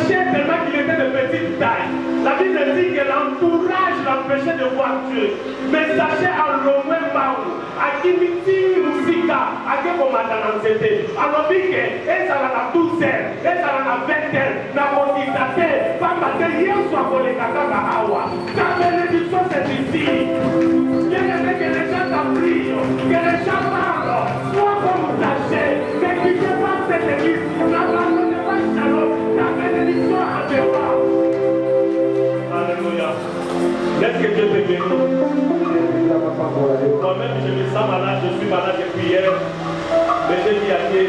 B: tellement qu'il était de petite taille. La Bible dit que l'entourage l'empêchait de voir Dieu. Mais sachez en Romain Baou, à qui miti musika, à qui on m'a annoncé. Alors dit que et ça la douzaine, et ça la vingtaine, la motivation, pas matin hier soir pour les kakaka awa. Ta bénédiction c'est ici. Que les gens t'apprient, que les gens parlent, soit comme sachez, mais qui ne pas cette église, la parole de pas Shalom, la bénédiction à toi. Alléluia. Est-ce que Dieu te bénit? Moi-même, je me sens malade, je suis malade depuis hier. Mais j'ai dit à Dieu,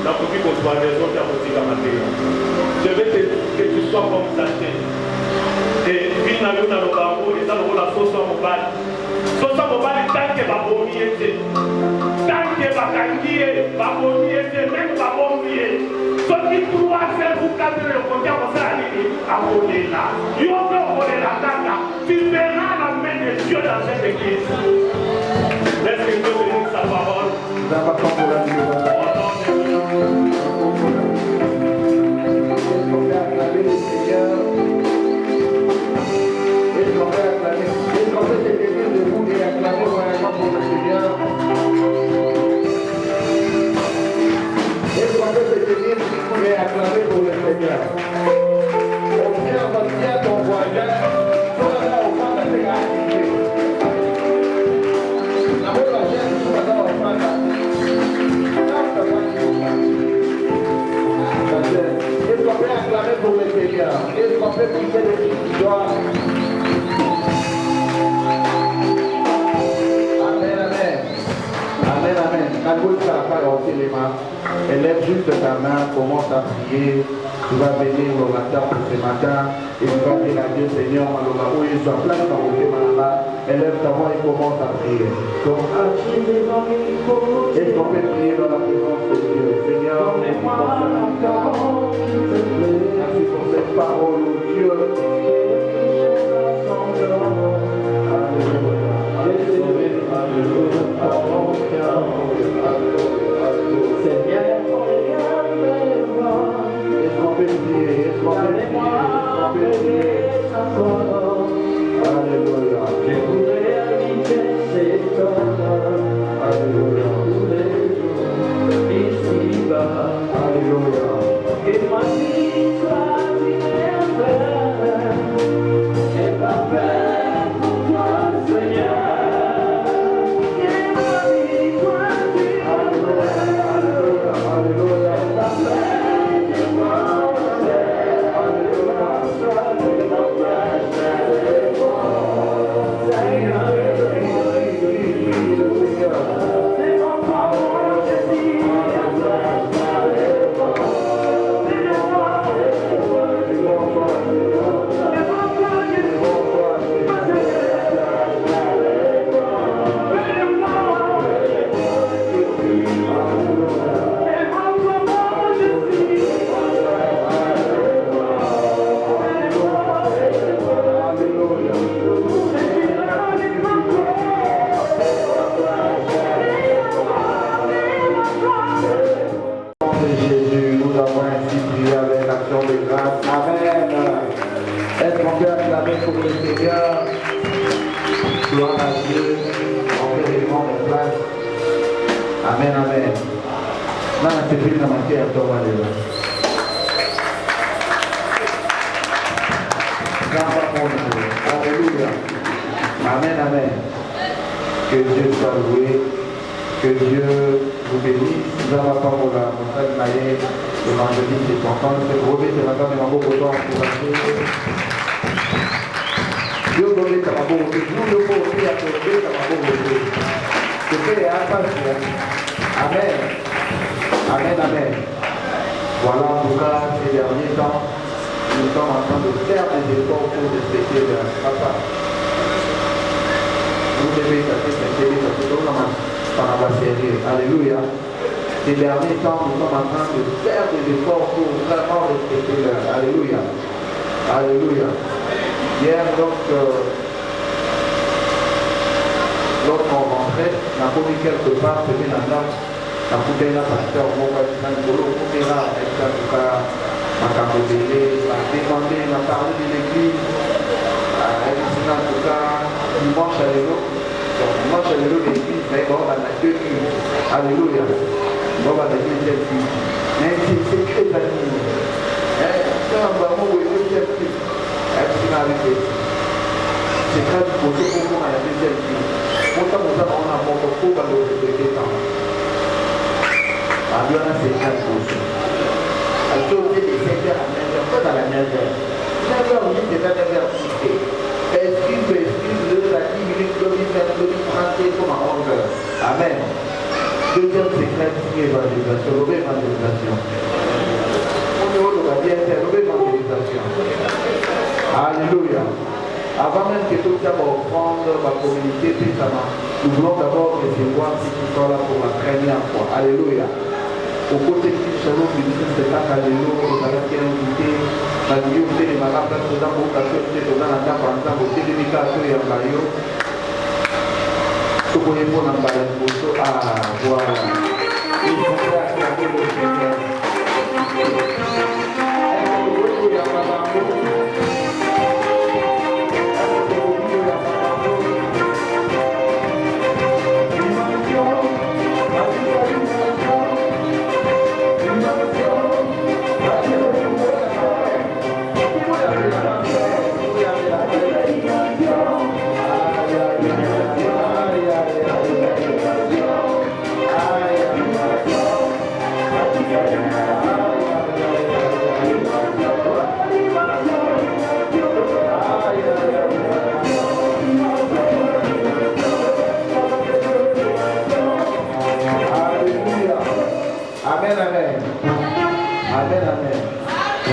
B: dans le petit qu'on soit raison, tu as aussi la matière. Je veux que tu sois comme sachet. Et puis, dans le bambou, et dans la sauce à mobile. Sauce à mobile, tant que va vomir, tant que va canguer, va vomir, même va vomir. Ceux qui croient faire vous cadrer le compte à vous abonner là. Tu verras la main de Dieu dans cette église. Laisse que Dieu bénisse sa parole.
C: Acclamer pour le Seigneur. Observe bien ton voisin. Est-ce qu'on peut acclamer pour le Seigneur? Est-ce qu'on peut pousser les victoires? Amen, amen. Amen, amen. Quand vous avez les mains, élève juste ta main, commence à prier. Tu vas bénir le matin pour ce matin et tu vas dire à Dieu, Seigneur, où il soit place dans vos mains, élève ta voix et commence à prier. Donc, est-ce qu'on peut prier dans la présence de Dieu? Seigneur, merci pour cette parole, Dieu. Alléluia. Je voudrais habiter cet homme. Alléluia. Ici-bas. Alléluia. Et ma vie soit bienfaite. Et parfaite pour toi, Seigneur. Et ma vie soit bienfaite. Alléluia. Alléluia. Et parfaite pour moi. Amen, amen. Non, c'est plus dans ma terre, toi, Alléluia. Dans ma Alléluia. Amen, amen. Que Dieu soit loué. Que Dieu vous bénisse. Nous allons prendre la montagne maillée. L'évangéliste est content. C'est brevet de madame et maman pour encourager. Dieu donne ta maman. Nous le pouvons à côté ta maman. Que Dieu est à passer. Amen. Amen, amen. Voilà en tout cas ces derniers temps. Nous sommes en train de faire des efforts pour respecter le papa. Vous devez passer cette télé, parce que tout le monde va servir. Alléluia. Ces derniers temps, nous sommes en train de faire des efforts pour vraiment respecter le. Alléluia. Alléluia. Hier, donc, lorsqu'on rentrait, on a commis quelque part, c'était la dame, on a coupé la pasteur, on va être dans le boulot, on coupé là, avec ça, tout cas. On a demandé, on a parlé de l'église, en tout cas, dimanche à l'élo. Donc, dimanche à l'élo de l'église, mais bon, on a deux filles. Alléluia. Bon, on a deux filles. Mais c'est très facile. C'est un moment où il y a deux filles. C'est très difficile pour nous à la deuxième fille. Pourtant, nous avons un moment pour le temps. Alors, c'est 4%. À côté des 7h à 9h, pas dans la 9h. 9h, oui, c'est pas 9h fixé. Excuse-le, la 10 minutes, 10 minutes, 30 comme à 11h. Amen. Deuxième secret, c'est l'évangélisation, l'évangélisation. On va bien faire l'évangélisation. Alléluia. Avant même que tout ça va prendre ma communauté, nous voulons d'abord recevoir ceux qui sont là pour la première fois. Alléluia. Au côté du salon du ministre de l'Académie, on a été invité, on a dit que les malades sont dans le cas de la dame, par exemple, au télémicateur et en maillot. Tout le monde est en balade photo. Ah, voilà. Il faut faire la vie au Seigneur. Amen, amen. Amen, amen.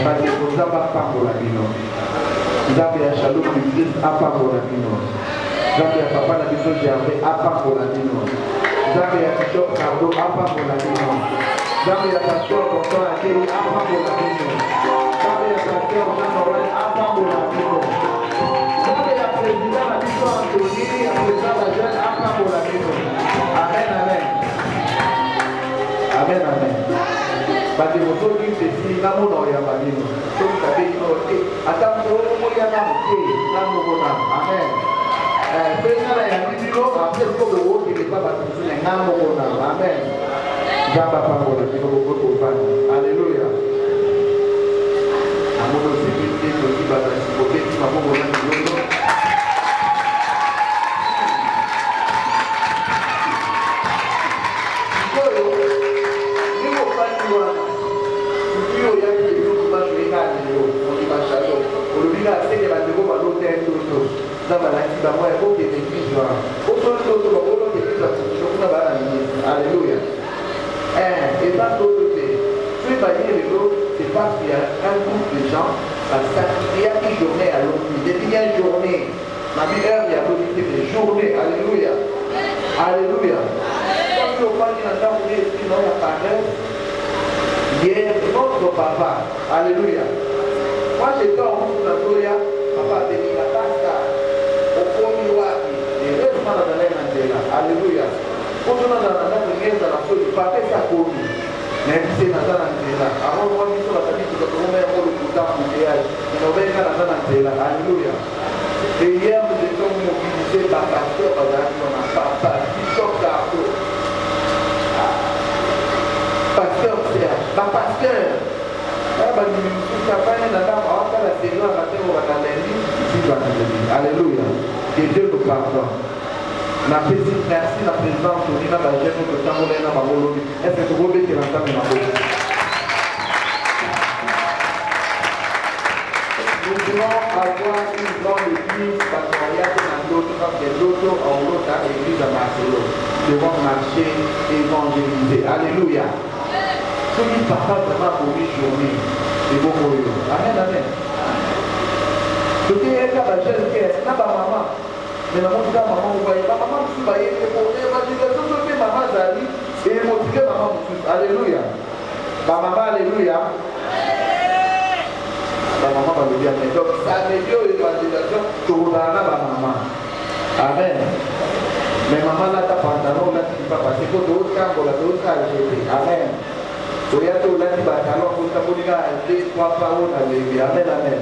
C: Parce que vous n'avez pas pour la vie. Vous avez un chalot du Christ à part pour la vie. Vous avez un papa la maison Gervais à part pour la vie. Vous avez un bishop Cardo à part pour la vie. Vous avez un pasteur Tonton Akeli à part pour la vie. Vous avez un pasteur Jean-Noël à part pour la vie. Vous avez un président la maison Anthony, un président la jeune à part pour la vie. Amen, amen. Amen, amen. Parce que vous savez que c'est si l'amour dans les amis. Donc, vous savez que attends, vous voyez l'amour. Amen. Président la Yamidi, après le coup de haut, il n'est pas battu. L'amour. Amen. Jamba parole, il faut beaucoup de alléluia. Amour de sécurité, qui va s'y qui va beaucoup de Alléluia. Et pas d'autre côté. C'est parce qu'il y a un groupe de gens, parce qu'il y a une journée à l'autre. Il y a une journée. Ma vie, il y a des journées. Alléluia. Alléluia. Quand on parle d'un temps où il y a parlé, hier, notre papa. Alléluia. Moi, j'étais en route de Zoya, papa a dit la pasta. Au premier wapi, et reste dans la laine. Alléluia. Quand on a dans la laine, dans la chose, il partait sa commune. Même si c'est dans la laine. Avant, moi, je suis sur la table, je vais mettre le bouton pour le théâtre. Mais on va être dans la laine. Alléluia. Et hier, nous étions mobilisés par pasteur, par bishop Cardo. Pasteur, c'est pas pasteur. Alléluia. Que Dieu nous pardonne. Merci la présidente de la jeune de Tamolena Mamolo. Est-ce que vous voulez que l'entende Mamolo? Nous voulons avoir une grande église patriarcale dans l'autre, comme de l'autre en l'autre église à Marseille. Nous devons marcher et évangéliser. Alléluia. Tout le monde parle vraiment pour une journée. C'est bon pour eux. Amen, amen. Tout le monde est là, jeune qui est là, maman. Mais la maman, vous voyez, la maman, vous voyez, pour l'évangélisation, tout le maman Zali et motiver maman. Alléluia. Maman, alléluia. La maman va le dire, mais donc ça n'est pas l'évangélisation, tout le maman. Amen. Mais maman, là, ta pantalon, là, tu ne vas pas passer pour d'autres camps, pour d'autres camps, amen. So you have to let me back along with somebody and say, Papa, what are you? Amen, amen.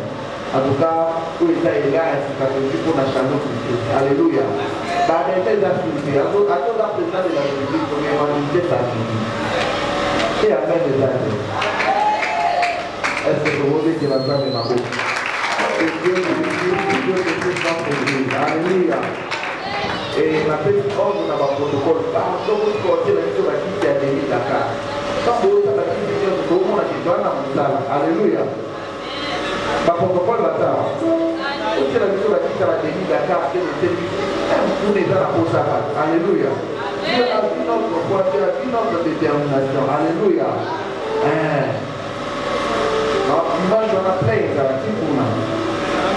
C: En tout cas, où est-ce qu'il y a un certain pour la chaleur de Dieu? Alléluia. Par les telles activités, à tout la présidente de la République, pour évangéliser sa vie. Et amen les amis. Est-ce que vous voulez que la femme est ma bouche? Et Dieu nous dit, Dieu nous dit, alléluia. Et ma petite ordre dans ma protocole, donc vous portez la mission qui a démis Dakar. Quand vous avez la mission, tout le monde a dit, alléluia. Ma protocole va ça. Vous avez la mission qui a démis Dakar, c'est le service. Vous n'êtes pas la pause à battre. Alléluia. Dieu a vu notre foi, Dieu a vu notre détermination. Alléluia. L'image on a plein, ça va être pour nous.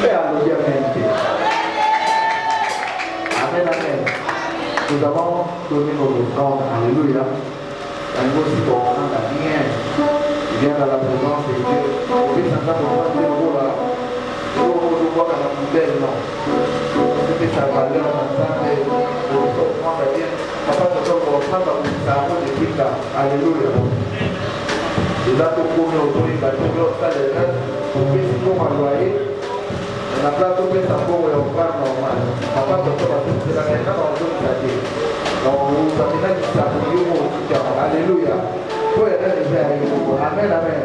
C: Et alléluia, amen, amen. Nous avons donné nos offrandes. Alléluia. Un mot si on a bien. Il vient dans la présence de Dieu. Oui, ça va pour moi, c'est le mot là. On voit dans la poubelle, non. C'était sa valeur ensemble. On peut prendre bien. Papa, je peux reprendre ça a de trucs là. Alléluia. Et là, pour qu'on ait autorisé, il va trouver au stade de l'âge. Pour que si on va loyer. On a pas tout fait ça pour on va normal. Papa, je peux pas tout c'est la même dans le stade. Donc, vous avez là qui s'appuie au soutien. Alléluia. Pour aider les gens. Amen, amen.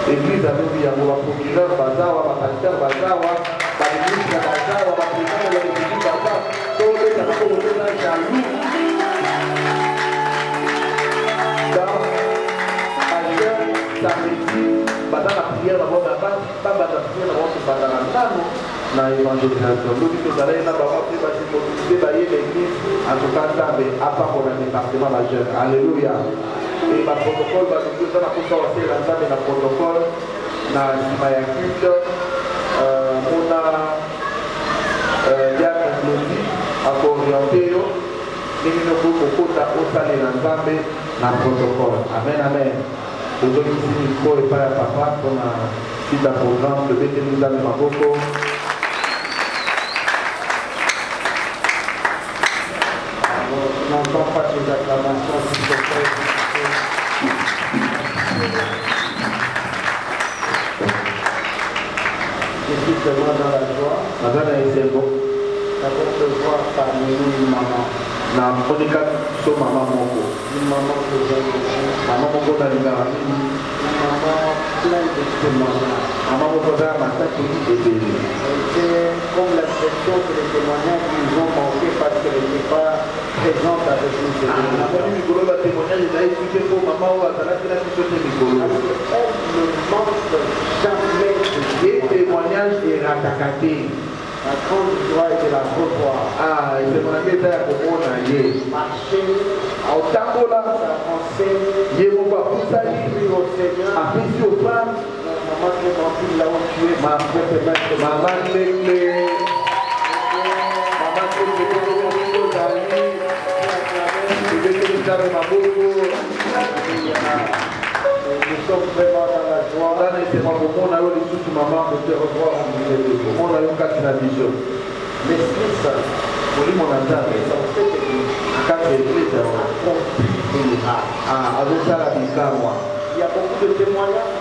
C: Église à nous, il y a un procureur, bazawa, pasteur, bazawa, ministre baza wa baprésident de la république baza tobetaka kokotoza jaloux donc bajeune samedi baza na prière na bango babanda prière na bango kobanda na nano na évangélisation lobi tozalaki na bango mpe basimolise baye l'église en tout cas nzambe apakola département bajeune alleluya et baprotocole balingi oza na kosa wasalela nzambe na protocole na nsima ya culte mona diacre Claudie akooriente yo ndenge noko kokota osalela nzambe na protocole amen amen tozokisi mikro epai ya papa mpona sida programme tobeteli nzambe maboko
D: n'entends pas tes acclamations s'il te plaît. Je suis tellement dans la joie
C: nazana esengo
D: d'avoir te voir parmi nous une maman.
C: na monika so mama moko
D: Une maman que j'aime beaucoup.
C: mama moko nalingaka mingi
D: Une maman pleine de témoignages.
C: mama moko aza na mataki ebele
D: J'ai comme l'impression que les témoignages ils ont manqué parce qu'elle n'était pas présente avec nous.
C: namoni mikolo batémoignage ezali tuke mpo mama oyo azalaki na biso te mikolo
D: Parce qu'elle ne manque jamais de
C: ye témoignage erataka te
D: la grande joie est de la revoir.
C: esemonaki eza ya komona ye
D: Marcher,
C: aotambola
D: avancer,
C: ye moko apusali
D: offrir au Seigneur.
C: apesi opane
D: Maman Clémentine, là où tu es,
C: mama ndenge mama ndenge ozali ebeteli nzambe maboko
D: nous sommes vraiment dans la joie.
C: aza na esema komona yo lisusu mama kote revoir komona yo kati na biso
D: L'Esprit Saint,
C: molimo na nzambe
D: dans cette église,
C: na kati ya eglise
D: accomplit des miracles.
C: azosala bikamwa
D: Il y a beaucoup de témoignages.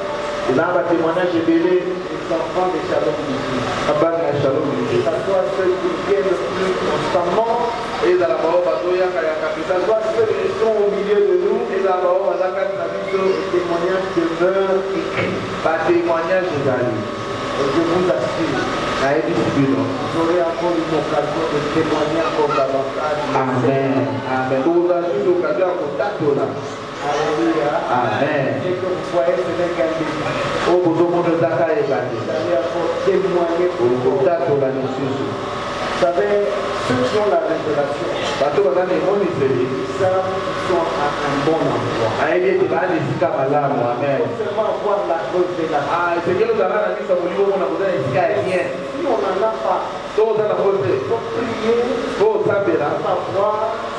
C: eza na batémoignage ebele
D: Les enfants de Shalom ici.
C: abana ya shalom
D: Que ce soit ceux qui viennent le plus constamment,
C: ezala bao bazoyakayaka
D: que ce
C: mpenza
D: soit ceux qui sont au milieu de nous,
C: ezala bao baza kati na biso
D: les témoignages demeurent écrits.
C: batémoignage ezali
D: Et je vous assure,
C: nayebisi bino
D: vous aurez encore une occasion de témoigner encore davantage.
C: amen amen tokozala susu okazo ya kotatola
D: Alléluia.
C: amen
D: Ce que vous voyez, ce n'est qu'un début.
C: oyo bozomona ezaka ebande
D: Vous allez encore témoigner pour vous.
C: kotatola lisusu
D: Vous savez, ceux qui ont la révélation,
C: bato baza na emoniseli
D: ils savent qu'ils sont à un bon endroit.
C: ayebi ete baa na esika malamu amen
D: Il faut seulement avoir la révélation.
C: esengeli ozala na miso molimo omona koza na esika ya bien
D: Si on n'en a pas,
C: to oza na bo te
D: il faut prier
C: po osambela
D: pour avoir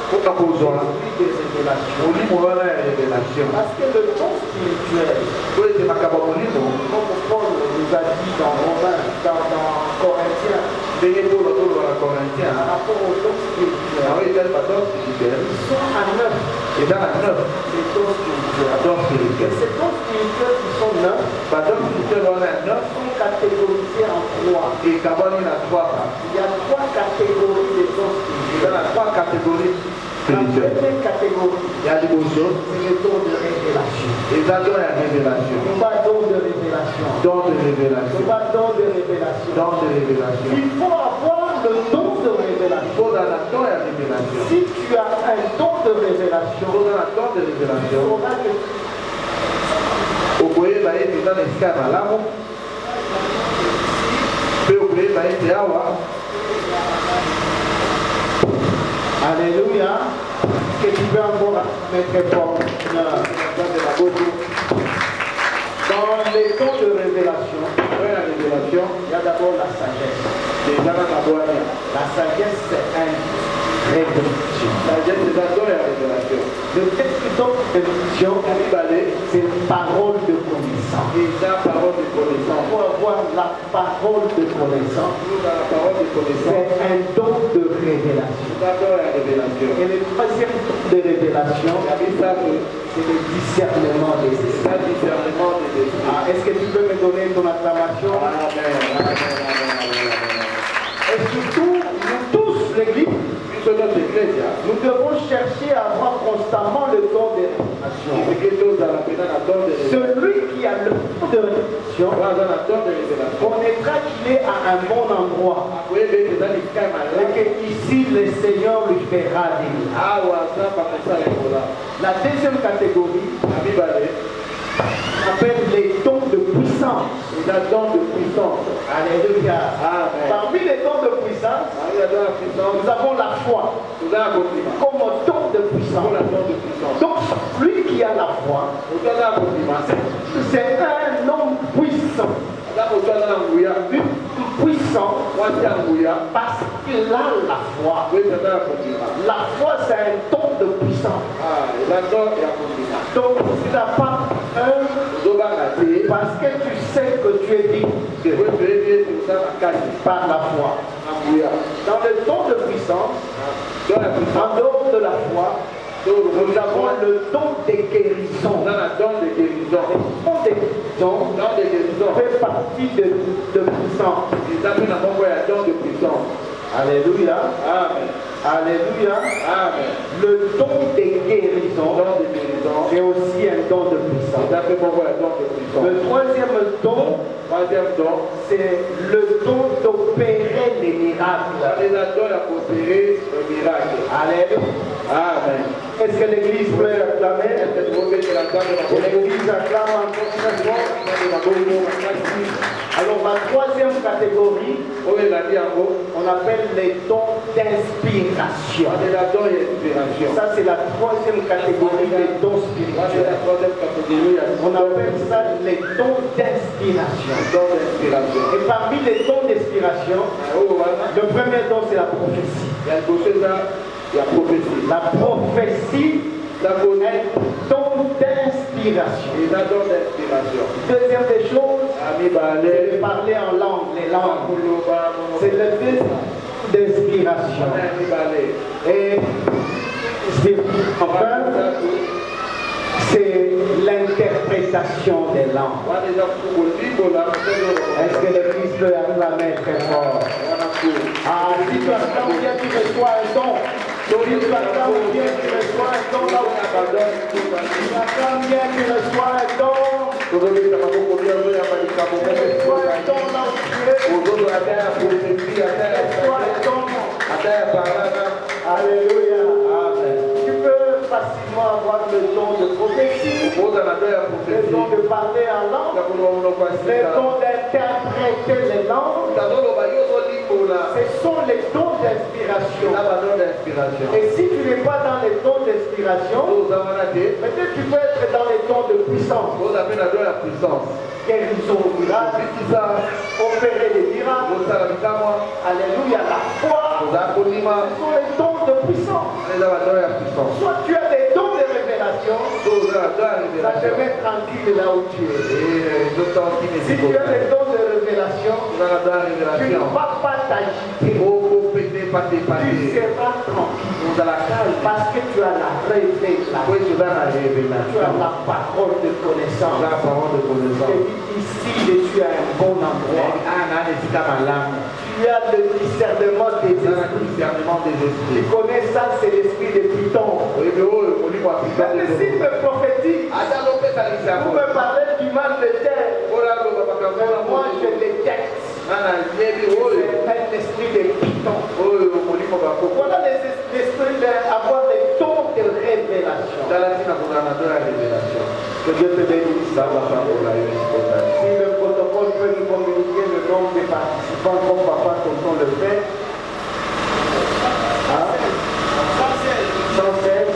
C: mpona kozwa
D: l'esprit des révélations.
C: molimo wana ya révélation
D: Parce que le don spirituel,
C: po ete makambo ya molimo
D: comme Paul nous a dit dans Romains, dans Corinthiens,
C: ndenge polo toloba na corinthien
D: par rapport au don spirituel,
C: yango ezali badon spirituel
D: ils sont à neuf,
C: eza na neuf
D: ces dons spirituels.
C: badon
D: Et
C: spirituel
D: ces dons spirituels qui sont neufs
C: badon spirituel wana ya neuf
D: sont catégorisés en trois.
C: ekabwani na trois parties
D: Il y a trois catégories de dons spirituels.
C: eza na trois catégories
D: La
C: spirituelles
D: première catégorie,
C: ya liboso
D: c'est le don de révélation.
C: eza don ya révélation
D: Non pas don de révélation.
C: don de
D: Non
C: révélation
D: pas don de révélation.
C: don de révélation
D: Il faut avoir le don de révélation.
C: kozala na don ya révélation
D: Si tu as un don de révélation,
C: kozala na don de
D: tu
C: révélation
D: sauras que
C: okoyeba ete eza na esika ya malamu mpe okoyeba ete awa
D: Alléluia, que tu peux encore mettre ton dans les dons de révélation,
C: oyo ya révélation
D: il y a d'abord la sagesse.
C: ezala na bwania
D: La sagesse, c'est un révélation.
C: sagesse eza don ya révélation
D: Le texte don de révélation, c'est une parole de connaissance.
C: eza parole de
D: Il
C: connaissance
D: faut avoir la parole de connaissance.
C: ozala parole de connaissance
D: C'est un don de révélation.
C: eza don ya révélation
D: Et le troisième don de révélation,
C: ya misato
D: c'est le discernement des esprits.
C: eza discernement des esprits
D: Est-ce que tu peux me donner ton acclamation?
C: amen amen amen
D: Et surtout, nous tous, l'Église,
C: biso nyonso eklesia
D: nous devons chercher à avoir constamment le don de révélation.
C: eke tozala mpena na don de révélation
D: Celui qui a le don de révélation connaîtra qu'il est à un bon endroit. Et que ici, le Seigneur lui fera des miracles. La deuxième catégorie appelle les dons de puissance. Alléluia. Parmi les dons de puissance, nous avons la foi comme don de puissance. Donc, lui qui a la foi, c'est un homme puissant. Puissant parce qu'il a la foi. La foi, c'est un don de puissance. Donc, tu n'as pas parce que tu sais que tu es digne par la foi. Dans le don de puissance, en dehors de la foi, nous avons le don de guérison. Le don de guérison fait partie de puissance. Alléluia. Amen. Alléluia. Amen. Le don de guérison est aussi un don de puissance. Le troisième don, c'est le don d'opérer les miracles. Alléluia. Amen. Est-ce que l'Église peut acclamer? L'Église acclame encore. Alors, la troisième catégorie, on appelle les dons d'inspiration. Ça, c'est la troisième catégorie des dons spirituels. On appelle ça les dons d'inspiration. Et parmi les dons d'inspiration, le premier don, c'est la prophétie. La prophétie est un don d'inspiration. Deuxième des choses, c'est de parler en langue, les langues. C'est le deuxième d'inspiration. Et enfin, c'est l'interprétation des langues. Est-ce que l'Église peut acclamer très fort? Ah, si tu acclames bien, tu reçois un don. Si tu acclames bien, tu reçois un don là où tu abandonnes. Si tu acclames bien, tu reçois un don. Tu reçois un don là où tu es. Tu reçois un don. Alléluia. Amen. Tu peux facilement avoir le don de prophétie, le don de parler en langue, le don d'interpréter les langues. Ce sont les dons d'inspiration. Et si tu n'es pas dans les dons d'inspiration, peut-être tu peux être dans les dons de puissance. Guérison au miracle, opérer les miracles. Alléluia, la foi. Ce sont les dons de puissance. Soit tu as des dons de révélation, ça te met tranquille là où tu es. Si tu as des dons de révélation, tu ne vas pas t'agiter. Tu seras tranquille parce que tu as la révélation. Tu as la parole de connaissance. Et ici, je suis à un bon endroit. Tu as le discernement des esprits. Tu connais ça, c'est l'esprit de Python. Même s'il me prophétise, vous me parlez du mal de terre. Moi, je détecte. C'est un esprit de Python. Voilà l'esprit d'avoir des dons de révélation. Que Dieu te bénisse. Si le protocole peut nous communiquer le nombre des participants comme papa tonton le fait. 116.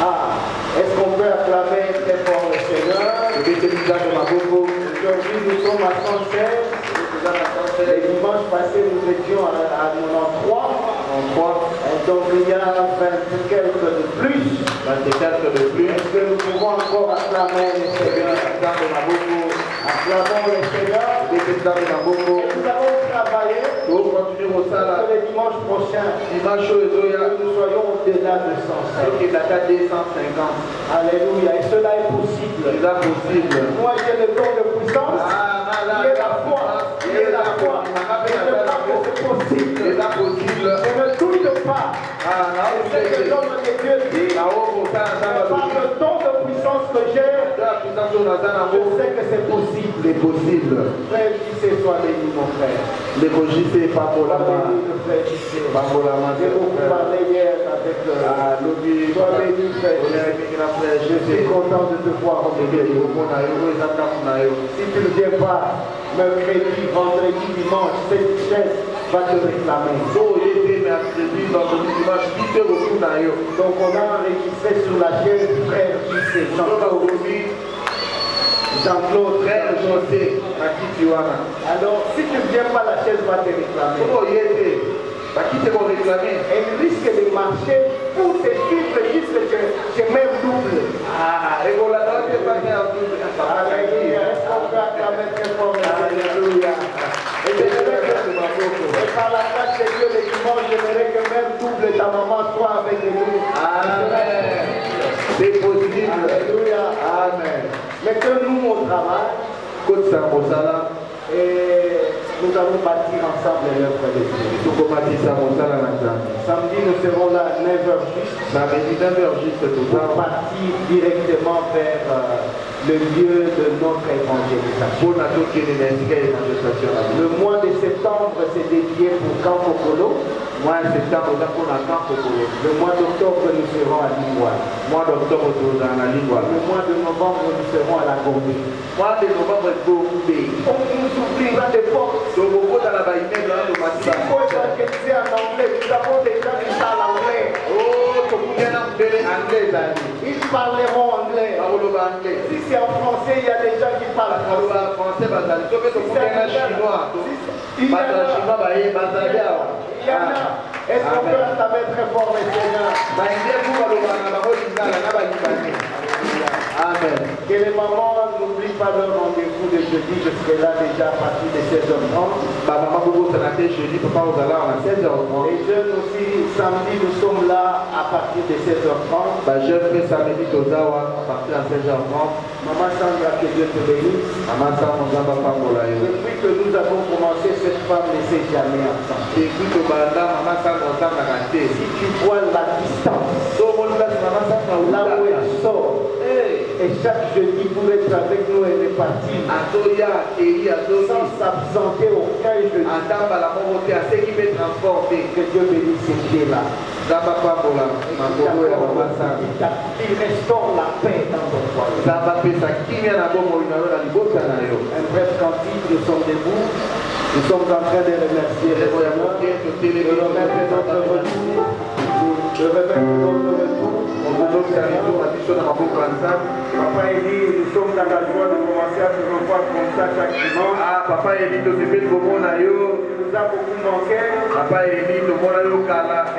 D: Ah, est-ce qu'on peut acclamer très fort le Seigneur? Aujourd'hui nous sommes à 116. Le dimanche passé nous étions à 93. Donc il y a 20 quelques de plus. Est-ce que nous pouvons encore acclamer le Seigneur? Acclamons le Seigneur. Et nous allons travailler pour le dimanche prochain. Que nous soyons au-delà de 150. Alléluia. Et cela est possible. Moi j'ai le don de puissance. Il est la foi. Il est la foi. Et je crois que c'est possible. Je ne doute pas. C'est ce que l'homme de Dieu dit. Par le don de puissance que j'ai, sais que c'est possible.
C: C'est possible.
D: Frère JC, sois béni, mon frère.
C: Les JC, pas pour la main.
D: Frère JC.
C: Pas pour la main.
D: J'ai beaucoup parlé hier avec
C: lobby.
D: sois béni, frère JC. Je suis content de te voir en béni. Si tu ne viens pas mercredi, vendredi, dimanche, cette chaise va te réclamer. Donc on a enregistré sur la chaise frère JC. Jean-Claude, frère José. Alors, si tu ne viens pas, la chaise va te réclamer. Elle risque de marcher pour te suivre jusqu'à ce que je mets double. Alléluia. Est-ce qu'on peut acclamer très fort? Alléluia. Et par la grâce de Dieu, le dimanche, j'aimerais que même double ta maman soit avec nous.
C: Amen. C'est possible.
D: Alléluia.
C: Amen.
D: Mettons-nous au travail. Et nous allons bâtir ensemble l'œuvre de Dieu. Samedi, nous serons là à 9h juste. Pour partir directement vers le lieu de notre évangélisation. Le mois de septembre, c'est dédié pour Campo Polo. Le mois d'octobre, nous serons à Limois. Le mois de novembre, nous serons à la Gombe. On nous ouvrira des portes. Il faut évangéliser en anglais. Nous avons des gens qui parlent anglais. Ils parleront anglais. Si c'est en français, il y a des gens qui parlent français. Il y en a. Est-ce qu'on peut entamer très fort les Seigneurs? Amen. Que les mamans n'oublient pas leur rendez-vous de jeudi. Je serai là déjà à partir de 16h30. Les jeunes aussi, samedi, nous sommes là à partir de 16h30. Maman Sandra, que Dieu te bénisse. Depuis que nous avons commencé, cette femme ne s'est jamais absente. Si tu vois la distance, là où elle sort, et chaque jeudi pour être avec nous, elle est partie sans s'absenter aucun jeudi. Que Dieu bénisse ces pieds-là. Il restaure la paix dans ton foyer. Un bref cantique, nous sommes debout. Nous sommes en train de remercier les Seigneur, de remettre notre retour, Papa Eli, nous sommes dans la joie de commencer à se revoir comme ça chaque dimanche. Papa Eli, nous a beaucoup manqué.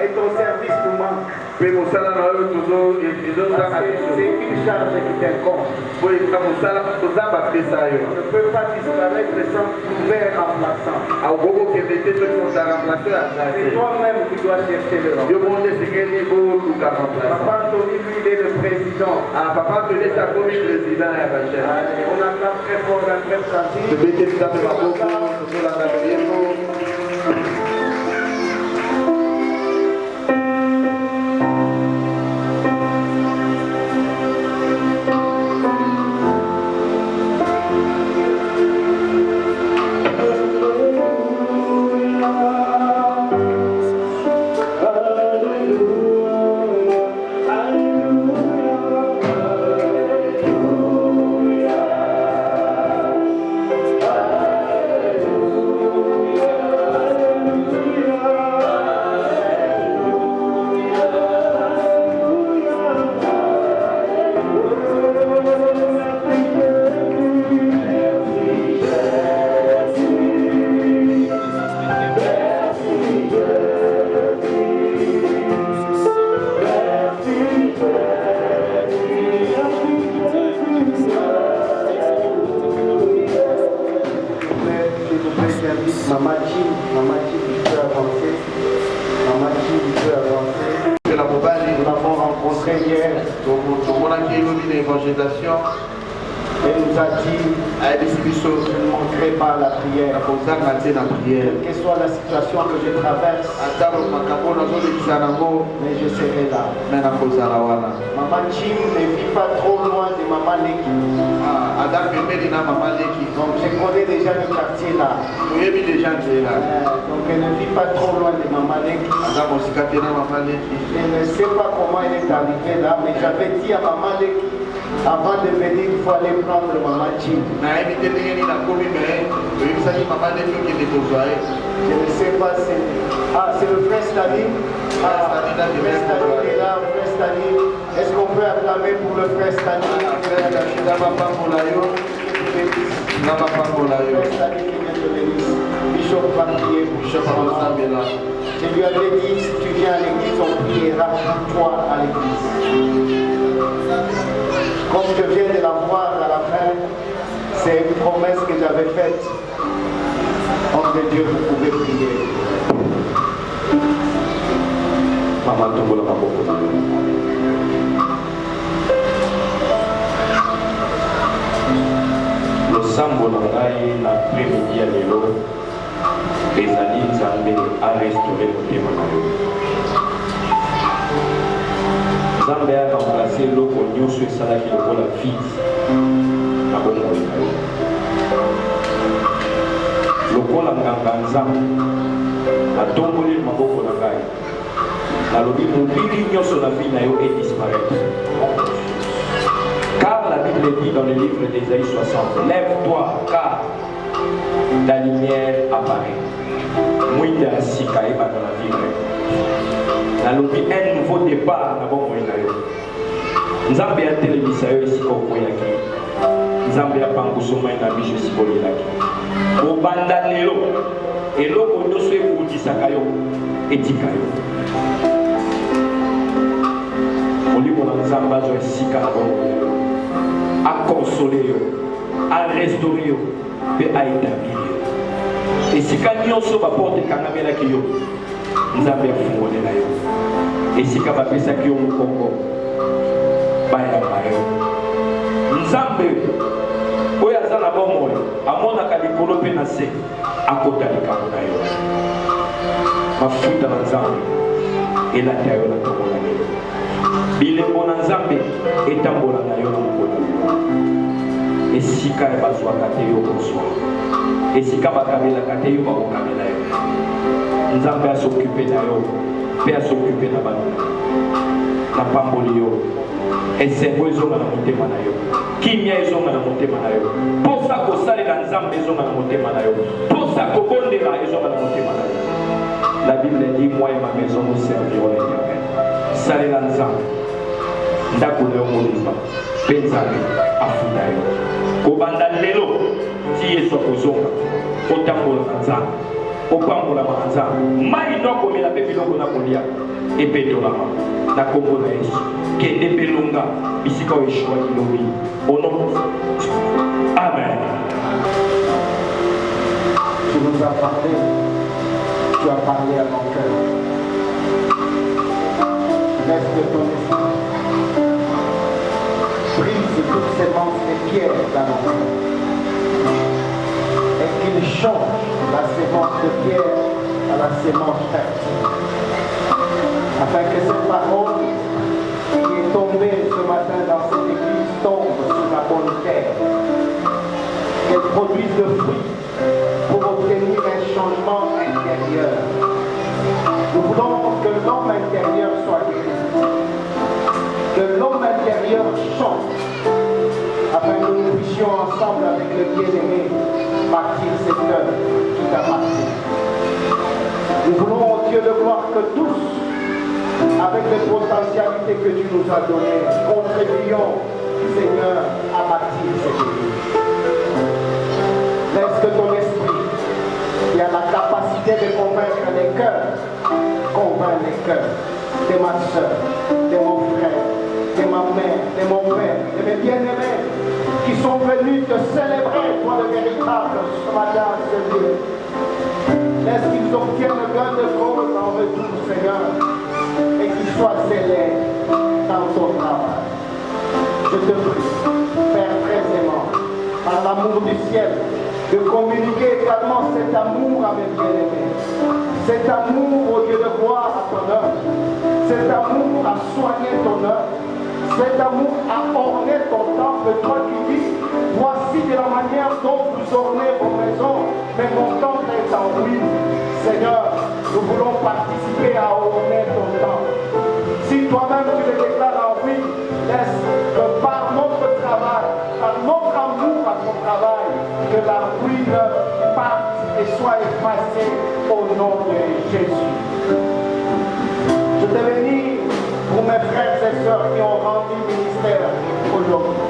D: Et ton service nous manque. C'est une charge qui t'incombe. On ne peut pas disparaître sans trouver un remplaçant. C'est toi-même qui dois chercher le remplaçant. Papa Anthony, lui, il est le président. Papa Anthony, c'est comme président. On acclame très fort un bref Et nous a dit, je ne manquerai pas la prière. Quelle que soit la situation que je traverse, mais je serai là. Maman Jim ne vit pas trop loin de Maman Leki. Donc je connais déjà le quartier là. Donc elle ne vit pas trop loin de Maman Leki. Je ne sais pas comment elle est arrivée là, mais j'avais dit à Maman Leki, avant de venir, il faut aller prendre Maman Jim. Je ne sais pas si... Ah, c'est le frère Staline. Ah, le frère Staline est là, le frère Staline. Est-ce qu'on peut acclamer pour le frère Staline? Le frère Staline qui vient de l'Église. Bishop va prier. Je lui avais dit, si tu viens à l'église, on priera pour toi à l'église. Comme je viens de la voir à la fin, c'est une promesse que j'avais faite. Homme de Dieu, vous pouvez prier. Maman Tombola Maboko.
E: Le sambo nangai l'après-midi à l'élo, les alliés Nzambe a restauré le thème. Nzambe a remplacé l'eau qu'on y a sur ça qui est pour la vie. Lokola nganga Nzambe atomboli maboko na ngai nalobi mobili nyonso na vie na yo est disparaître. Car la Bible dit dans le livre d'Ésaïe 60, lève-toi car ta lumière apparaît. Mouida sika eba dans la vie. Nalobi un nouveau départ na bon moina yo. Nzambe a télévisa yo ici ko koyaki. Nzambe a panguso mai na biso sibolelaki. Obanda lelo eloko nyonso ekutisaka yo etika yo. Molimo na Nzambe azwa esika na bongo a consoler yo, a restaurer yo, pe a établir yo. Esika nyonso baporte ekangamelaki yo, Nzambe afungolela yo. Esika bapesaki yo mokongo bayamba yo. Nzambe oyo aza na bomoi amonaka likolo mpe na se akota likambo na yo. Mafuta na Nzambe elata yo na ntongo na yo. Bilembo na Nzambe etambola na yo na mokolo na yo. Esika bazwaka te yo kozwa, esika bakabelaka te yo bakokamela yo. Nzambe asokupe na yo mpe asokupe na bana na pamboli yo. Esengo ezonga na motema na yo, kimia ezonga na motema na yo, posa kosalela Nzambe ezonga na motema na yo, posa kobondela ezonga na motema na yo. La Bible dit, moi et ma maison nous servirons l'Éternel. Salela Nzambe ndako na yo mobimba mpe Nzambe afuta yo. Kobanda lelo ti Yesu akozonga otambola na Nzambe, opambola na Nzambe, mai nokomela mpe biloko na kolia epetolama na kombo na Yesu. Kende belonga bisika oyo eshwa kilobi au nom. Amen.
D: Tu nous as parlé, tu as parlé à mon cœur. Laisse de ton esprit brise toutes ces manches de pierre dans mon cœur et qu'il change la sémence de pierre à la sémence fertile, afin que cette parole qui est tombée ce matin dans cette église tombe sur la bonne terre, qu'elle produise le fruit pour obtenir un changement intérieur. Nous voulons que l'homme intérieur soit guéri, que l'homme intérieur change, afin que nous puissions ensemble avec le bien-aimé bâtir cette œuvre qui t'appartient. Nous voulons, au Dieu de gloire, que tous, avec les potentialités que tu nous as données, contribuons, Seigneur, à bâtir cette église. Laisse que ton esprit, qui a la capacité de convaincre les cœurs, convainc les cœurs de ma soeur, de mon frère, de ma mère, de mon père, de mes bien-aimés, qui sont venus te célébrer, toi le véritable, ce matin, ce Dieu. Laisse qu'ils obtiennent gain de cause en retour, Seigneur, et qu'ils soient célèbres dans ton travail. Je te prie, Père très aimant, ciel, de communiquer également cet amour à mes bien-aimés, cet amour au Dieu de gloire à ton œuvre, cet amour à soigner ton œuvre, cet amour à orner ton temple, toi qui dis, voici de la manière dont vous ornez vos maisons, mais mon temple est en ruine. Seigneur, nous voulons participer à orner ton temple. Si toi-même tu le déclares en ruine, laisse que par notre travail, par notre amour à ton travail, que la ruine parte et soit effacée au nom de Jésus. Je te bénis pour mes frères et sœurs qui ont rendu ministère aujourd'hui.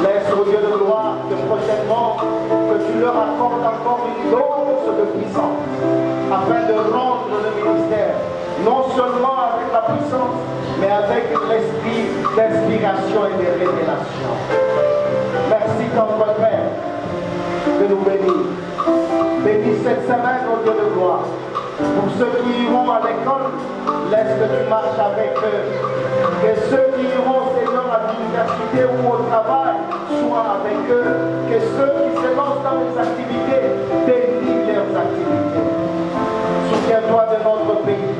D: Laisse au Dieu de gloire que prochainement, que tu leur accordes encore une dose de puissance afin de rendre le ministère, non seulement avec la puissance, mais avec l'esprit d'inspiration et de révélation. Merci notre Père de nous bénir. Bénis cette semaine au Dieu de gloire. Pour ceux qui iront à l'école, laisse que tu marches avec eux. Que ceux qui iront, Seigneur, à l'université ou au travail, soient avec eux. Que ceux qui se lancent dans les activités, bénis leurs activités. Souviens-toi de notre pays,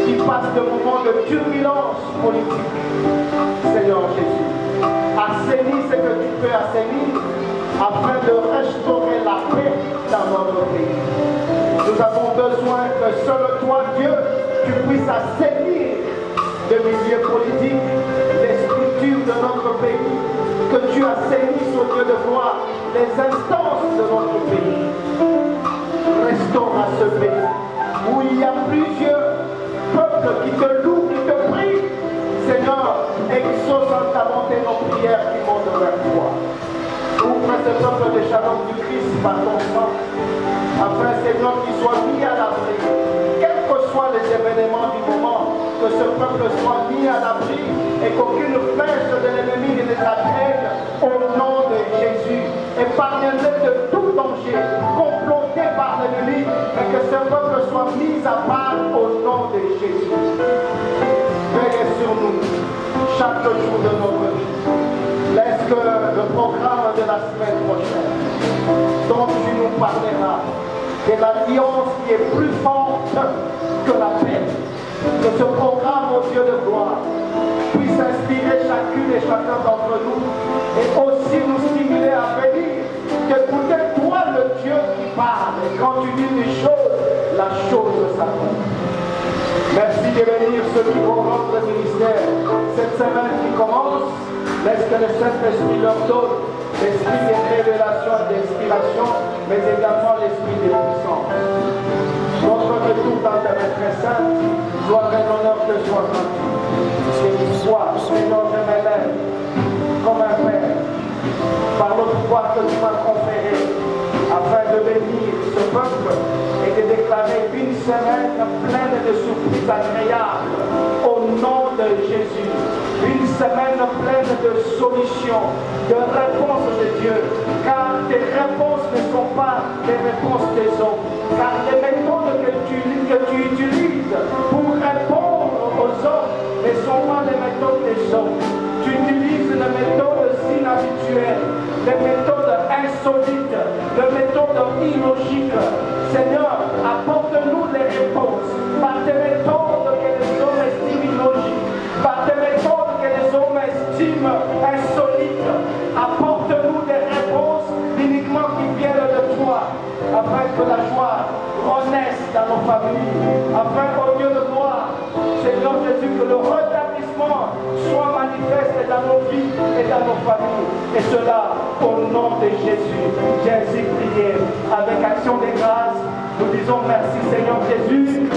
D: qui passe de moments de turbulence politique. Seigneur Jésus, assainis ce que tu peux assainir, afin de restaurer la paix dans notre pays. Nous avons besoin que seul toi, Dieu, tu puisses assainir le milieu politique, les structures de notre pays, que tu assainisses au Dieu de gloire les instances de notre pays. Restaure à ce pays où il y a plusieurs peuples qui te louent, qui te prient. Seigneur, exauce en ta bonté nos prières qui montent vers toi. Ouvre ce peuple de Shalom du Christ par ton sang, afin, Seigneur, qu'il soit mis à l'abri. Quels que soient les événements du moment, que ce peuple soit mis à l'abri et qu'aucune flèche de l'ennemi ne les atteigne au nom de Jésus. Épargne-les de tout danger comploté par l'ennemi, et que ce peuple soit mis à part au nom de Jésus. Veille sur nous chaque jour de notre vie. Laisse que le programme de la semaine prochaine, dont tu nous parleras, de l'alliance qui est plus forte que la paix, que ce programme, au Dieu de gloire, puisse inspirer chacune et chacun d'entre nous et aussi nous stimuler à venir, d'écouter toi le Dieu qui parle. Et quand tu dis des choses, la chose s'accomplit. Merci de bénir ceux qui vont rendre le ministère cette semaine qui commence. Laisse que le Saint-Esprit leur donne l'esprit de révélation et d'inspiration, mais également l'esprit de puissance. Notre retour dans ta main très sainte, gloire et honneur te soit rendu. Que tu sois, Seigneur, je m'élève comme un Père, par le pouvoir que tu m'as conféré, afin de bénir ce peuple et de déclarer une semaine pleine de surprises agréables au nom de Jésus. Une semaine pleine de solutions, de réponses de Dieu, car tes réponses ne sont pas des réponses des hommes, car les méthodes que tu utilises pour répondre aux hommes ne sont pas les méthodes des hommes. Tu utilises les méthodes inhabituelles, les méthodes insolites, les méthodes illogiques. Seigneur, apporte-nous les réponses par des méthodes que les hommes estiment illogiques, par des méthodes que les hommes estiment insolites. Apporte-nous des réponses uniquement qui viennent de toi, afin que la joie renaisse dans nos familles, afin qu'au Dieu de gloire, Seigneur Jésus, que le rétablissement soit manifeste dans nos vies et dans nos familles. Et cela au nom de Jésus. J'ai ainsi prié avec action de grâce. Nous disons merci Seigneur Jésus.